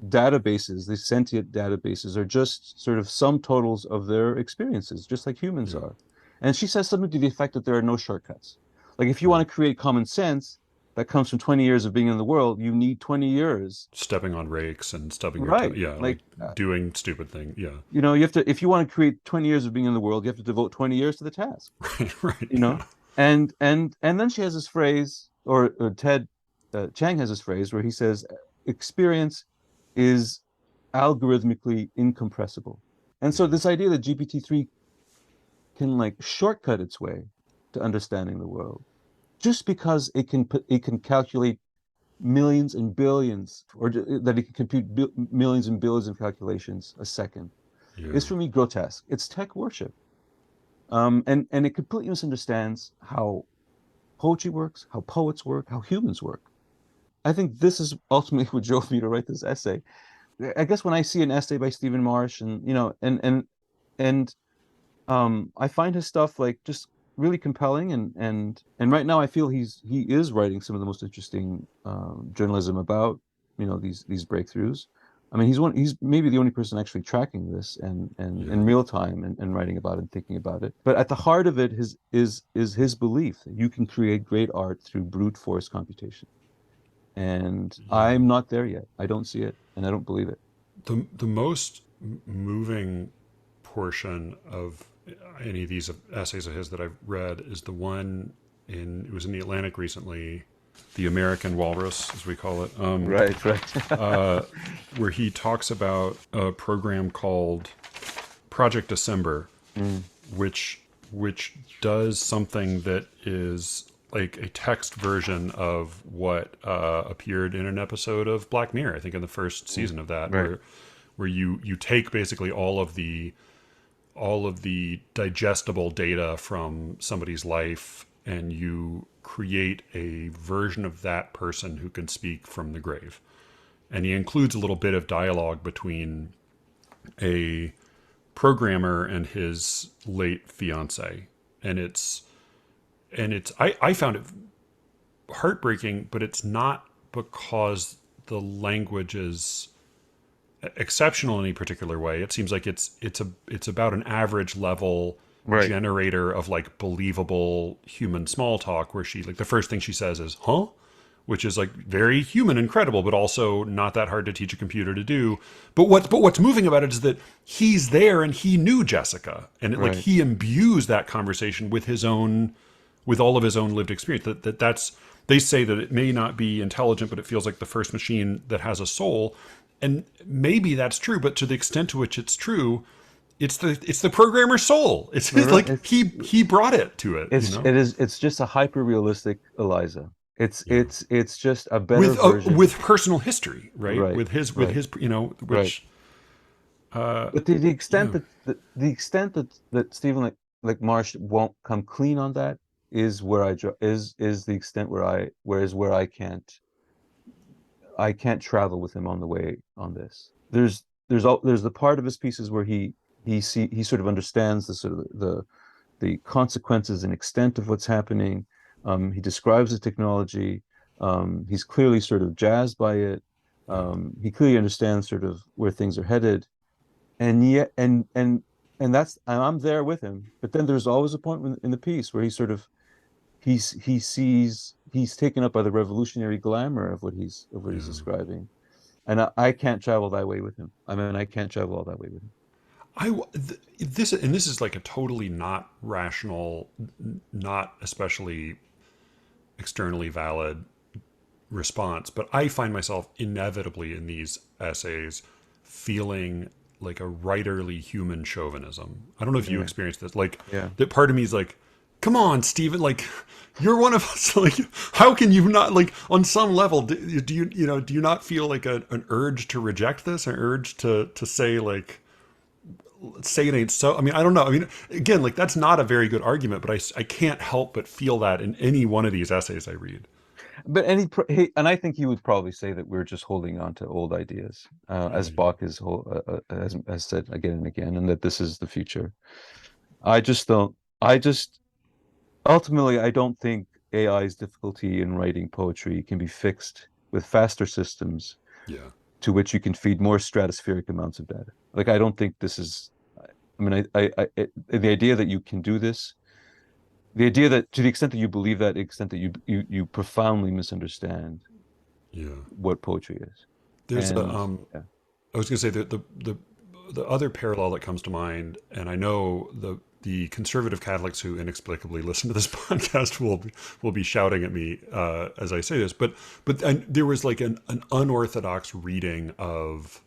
databases, these sentient databases, are just sort of sum totals of their experiences, just like humans
yeah,
are. And she says something to the effect that there are no shortcuts. Like if you
right.
want to create common sense that comes from 20 years of being in the world, you need 20 years.
Stepping on rakes and stubbing your toe.
Right.
Yeah, like doing stupid thing. Yeah,
You have to, if you want to create 20 years of being in the world, you have to devote 20 years to the task,
right, right.
you know?
Yeah,
And then she has this phrase, or Ted Chang has this phrase where he says, experience is algorithmically incompressible. And so
yeah,
this idea that GPT-3 can like shortcut its way to understanding the world just because it can calculate millions and billions, or that it can compute millions and billions of calculations a second,
yeah,
is for me grotesque. It's tech worship. And it completely misunderstands how poetry works, how poets work, how humans work. I think this is ultimately what drove me to write this essay. I guess when I see an essay by Stephen Marsh, and and I find his stuff like just really compelling, and right now I feel he is writing some of the most interesting journalism about these breakthroughs. I mean, he's maybe the only person actually tracking this and
yeah,
in real time and writing about it and thinking about it. But at the heart of it is his belief that you can create great art through brute force computation. And
yeah.
I'm not there yet. I don't see it, and I don't believe it.
The most moving portion of any of these essays of his that I've read is the one in it was in the Atlantic recently, the American Walrus, as we call it,
Right, right.
where he talks about a program called Project December,
Mm,
which which does something that is like a text version of what appeared in an episode of Black Mirror. I think in the first
mm,
season of that,
right.
where you take basically all of the digestible data from somebody's life and you create a version of that person who can speak from the grave. And he includes a little bit of dialogue between a programmer and his late fiance. And I found it heartbreaking, but it's not because the language is exceptional in any particular way. It seems like it's about an average level
Right.
generator of like believable human small talk where she like the first thing she says is "huh," which is like very human and credible, but also not that hard to teach a computer to do. But what's moving about it is that he's there and he knew Jessica, and like
Right.
he imbues that conversation with his own with all of his own lived experience. That's they say that it may not be intelligent, but it feels like the first machine that has a soul. And maybe that's true, but to the extent to which it's true, it's the programmer's soul. It's his,
Right.
like he brought it to it, you know.
It's just a hyper realistic Eliza.
Yeah,
It's just a better
with
version.
personal history, right?
Right.
With
Right.
his you know
Right.
which uh
But the extent
yeah,
that the extent that Stephen like Marsh won't come clean on that is where is the extent where I can't travel with him on the way on this. There's the part of his pieces where he sort of understands the sort of the consequences and extent of what's happening. He describes the technology. He's clearly sort of jazzed by it.
yeah,
He clearly understands sort of where things are headed, and yet and I'm there with him. But then there's always a point in the piece where he sees he's taken up by the revolutionary glamour of what he's
yeah,
describing, And I can't travel that way with him. I mean, I can't travel all that way with him.
This is like a totally not rational, not especially externally valid response, but I find myself inevitably in these essays feeling like a writerly human chauvinism. I don't know if you
Yeah,
experience this. Like
yeah.
that part of me is like, come on, Stephen, like you're one of us. Like, how can you not, like, on some level, do you not feel like an urge to reject this, an urge to say, like, say it ain't so? I mean, I don't know. I mean, again, like, that's not a very good argument, but I can't help but feel that in any one of these essays I read.
But and I think he would probably say that we're just holding on to old ideas,
Yeah,
as Bach has said again and again, and that this is the future. I just don't. I just ultimately I don't think AI's difficulty in writing poetry can be fixed with faster systems
yeah,
to which you can feed more stratospheric amounts of data. Like I don't think this is. I mean, the idea that you can do this, the idea that to the extent that you believe that, the extent that you profoundly misunderstand
yeah.
what poetry is.
There's a
And yeah,
I was going to say that the other parallel that comes to mind, and I know the conservative Catholics who inexplicably listen to this podcast will be shouting at me as I say this, but there was like an unorthodox reading of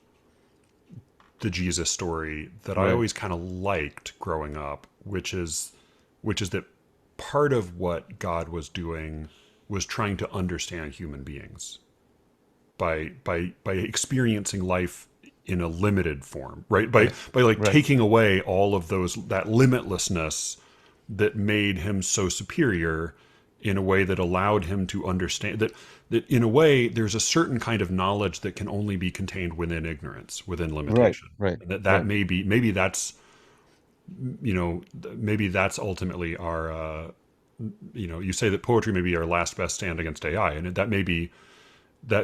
the Jesus story that I
right,
always kind of liked growing up, which is that part of what God was doing was trying to understand human beings by experiencing life in a limited form, right? By
right,
by like
right,
taking away all of those, that limitlessness that made him so superior in a way that allowed him to understand that in a way there's a certain kind of knowledge that can only be contained within ignorance, within
right,
limitation.
right,
And that
right.
may be, maybe that's, you know, maybe that's ultimately our you say that poetry may be our last best stand against AI, and that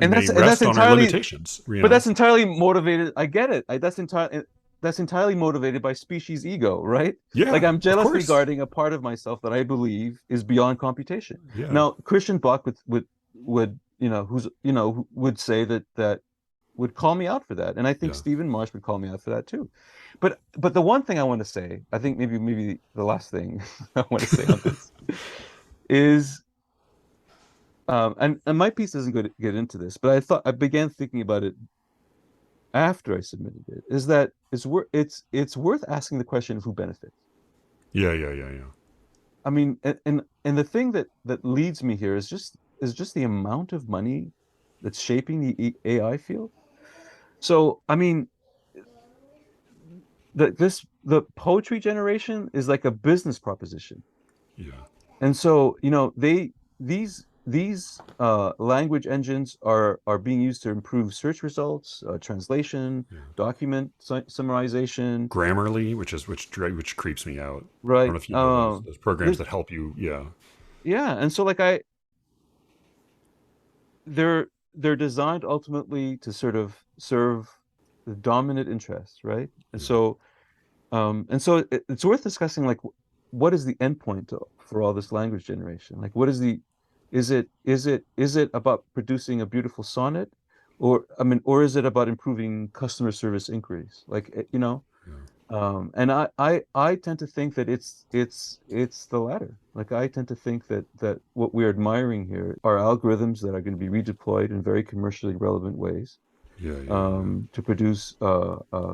And
may
that's
rest on our
entirely,
limitations, you
but
know?
that's entirely motivated. I get it. That's entirely motivated by species ego, right? Like
Yeah,
I'm
of
jealously
course.
guarding a part of myself that I believe is beyond computation.
Yeah,
Now, Christian Bach would who's who would say that would call me out for that, and I think
yeah,
Stephen Marsh would call me out for that too. But the one thing I want to say, I think maybe the last thing I want to say on this is, and my piece doesn't get into this, but I began thinking about it after I submitted it, is that it's worth asking the question of who benefits.
yeah, yeah, yeah, yeah,
I mean, and the thing that leads me here is just the amount of money that's shaping the AI field. So, I mean, the poetry generation is like a business proposition.
yeah,
And so, these language engines are being used to improve search results, translation,
yeah.
document summarization,
Grammarly, which creeps me out. I don't
right?
know if you know those programs
There's
that help you. Yeah,
Yeah, and so they're designed ultimately to sort of serve the dominant interests, right?
yeah,
And so it's worth discussing, like, what is the endpoint for all this language generation? Like, what is the is it about producing a beautiful sonnet, or I mean, or is it about improving customer service inquiries? Like,
yeah,
and I tend to think that it's the latter. Like, I tend to think that what we're admiring here are algorithms that are going to be redeployed in very commercially relevant ways,
yeah, yeah, yeah.
to produce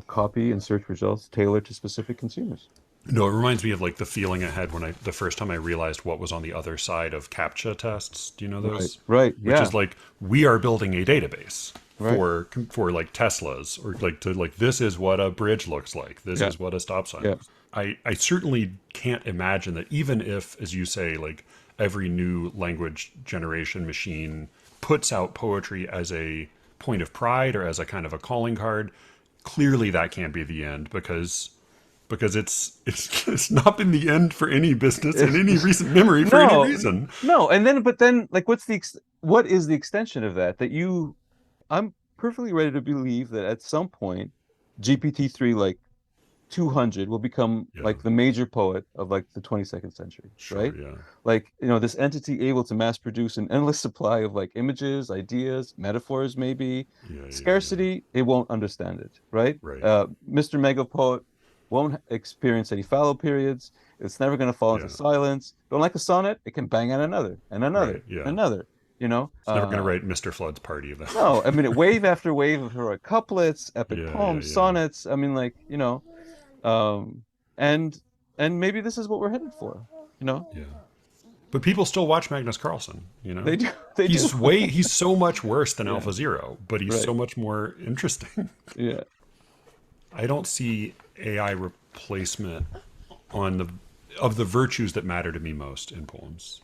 copy and search results tailored to specific consumers.
No, it reminds me of like the feeling I had when the first time I realized what was on the other side of CAPTCHA tests. Do you know
Right,
those?
right,
Which is
yeah,
like, we are building a database
right,
for like Teslas, or like, to like, this is what a bridge looks like. This
yeah,
is what a stop sign
yeah,
looks like. I certainly can't imagine that, even if, as you say, like, every new language generation machine puts out poetry as a point of pride or as a kind of a calling card, clearly that can't be the end, because it's not been the end for any business in any recent memory for any
no,
reason.
no, but then, like, what is the extension of that? I'm perfectly ready to believe that at some point GPT-3, like, 200 will become
Yeah.
like the major poet of like the 22nd century,
Sure.
right?
Yeah.
Like, this entity able to mass produce an endless supply of like images, ideas, metaphors, maybe.
Yeah. Yeah.
Scarcity, it won't understand it, right?
Right.
Mr. Mega Poet won't experience any fallow periods. It's never going to fall into
Yeah.
silence. Don't like a sonnet, it can bang on another and another
Right. Yeah.
and another, you know?
It's never going to write Mr. Flood's Party, though.
No, I mean, wave after wave of heroic couplets, epic
Yeah. Yeah.
poems,
Yeah.
sonnets. I mean, like, um, and maybe this is what we're headed for,
Yeah. But people still watch Magnus Carlsen,
They do, they
He's
do.
he's so much worse than
Yeah.
Alpha Zero, but he's
Right.
so much more interesting.
Yeah.
I don't see AI replacement of the virtues that matter to me most in poems.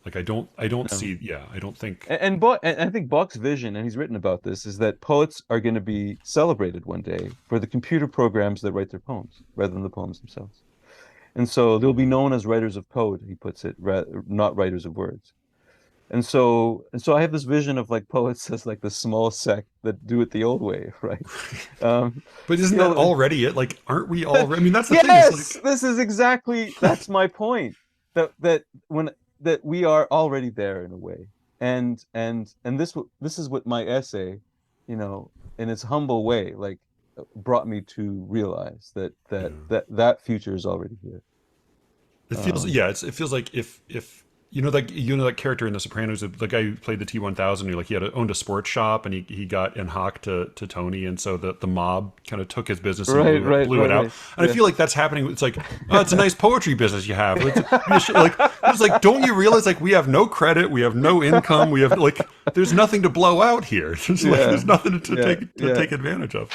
Like I don't see, I don't think.
And I think Bach's vision, and he's written about this, is that poets are going to be celebrated one day for the computer programs that write their poems rather than the poems themselves. And so they'll be known as writers of code, he puts it, not writers of words. And so I have this vision of like poets as like the small sect that do it the old way, right?
But isn't that already it? Like, aren't we all? I mean, that's the thing.
Yes, this is exactly, that's my point. That we are already there in a way, and this is what my essay, in its humble way, like brought me to realize that future is already here.
It feels it feels like if that character in The Sopranos, the guy who played the T-1000, he owned a sports shop and he got in hock to Tony, and so the mob kind of took his business and blew it out.
Right.
And I feel like that's happening. It's like, oh, it's a nice poetry business you have. It's like, don't you realize like we have no credit, we have no income, we have like there's nothing to blow out here. There's nothing to take advantage of.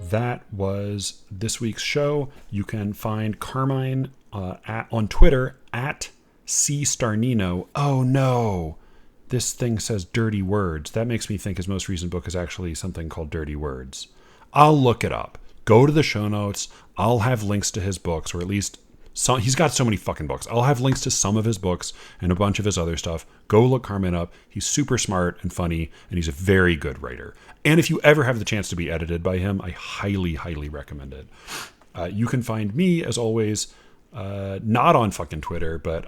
That was this week's show. You can find Carmine on Twitter at @Starnino. Oh no, this thing says dirty words. That makes me think his most recent book is actually something called Dirty Words. I'll look it up. Go to the show notes. I'll have links to his books, or at least some. He's got so many fucking books. I'll have links to some of his books and a bunch of his other stuff. Go look Carmine up. He's super smart and funny, and he's a very good writer. And if you ever have the chance to be edited by him, I highly, highly recommend it. You can find me, as always, not on fucking Twitter, but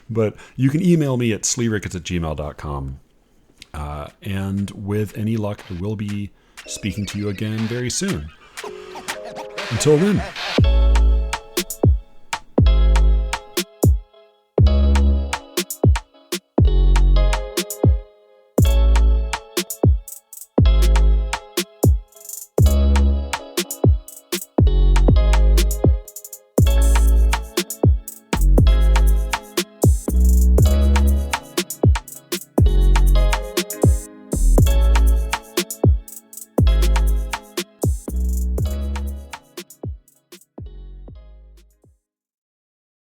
but you can email me at sleerickets@gmail.com. And with any luck, I will be speaking to you again very soon. Until then.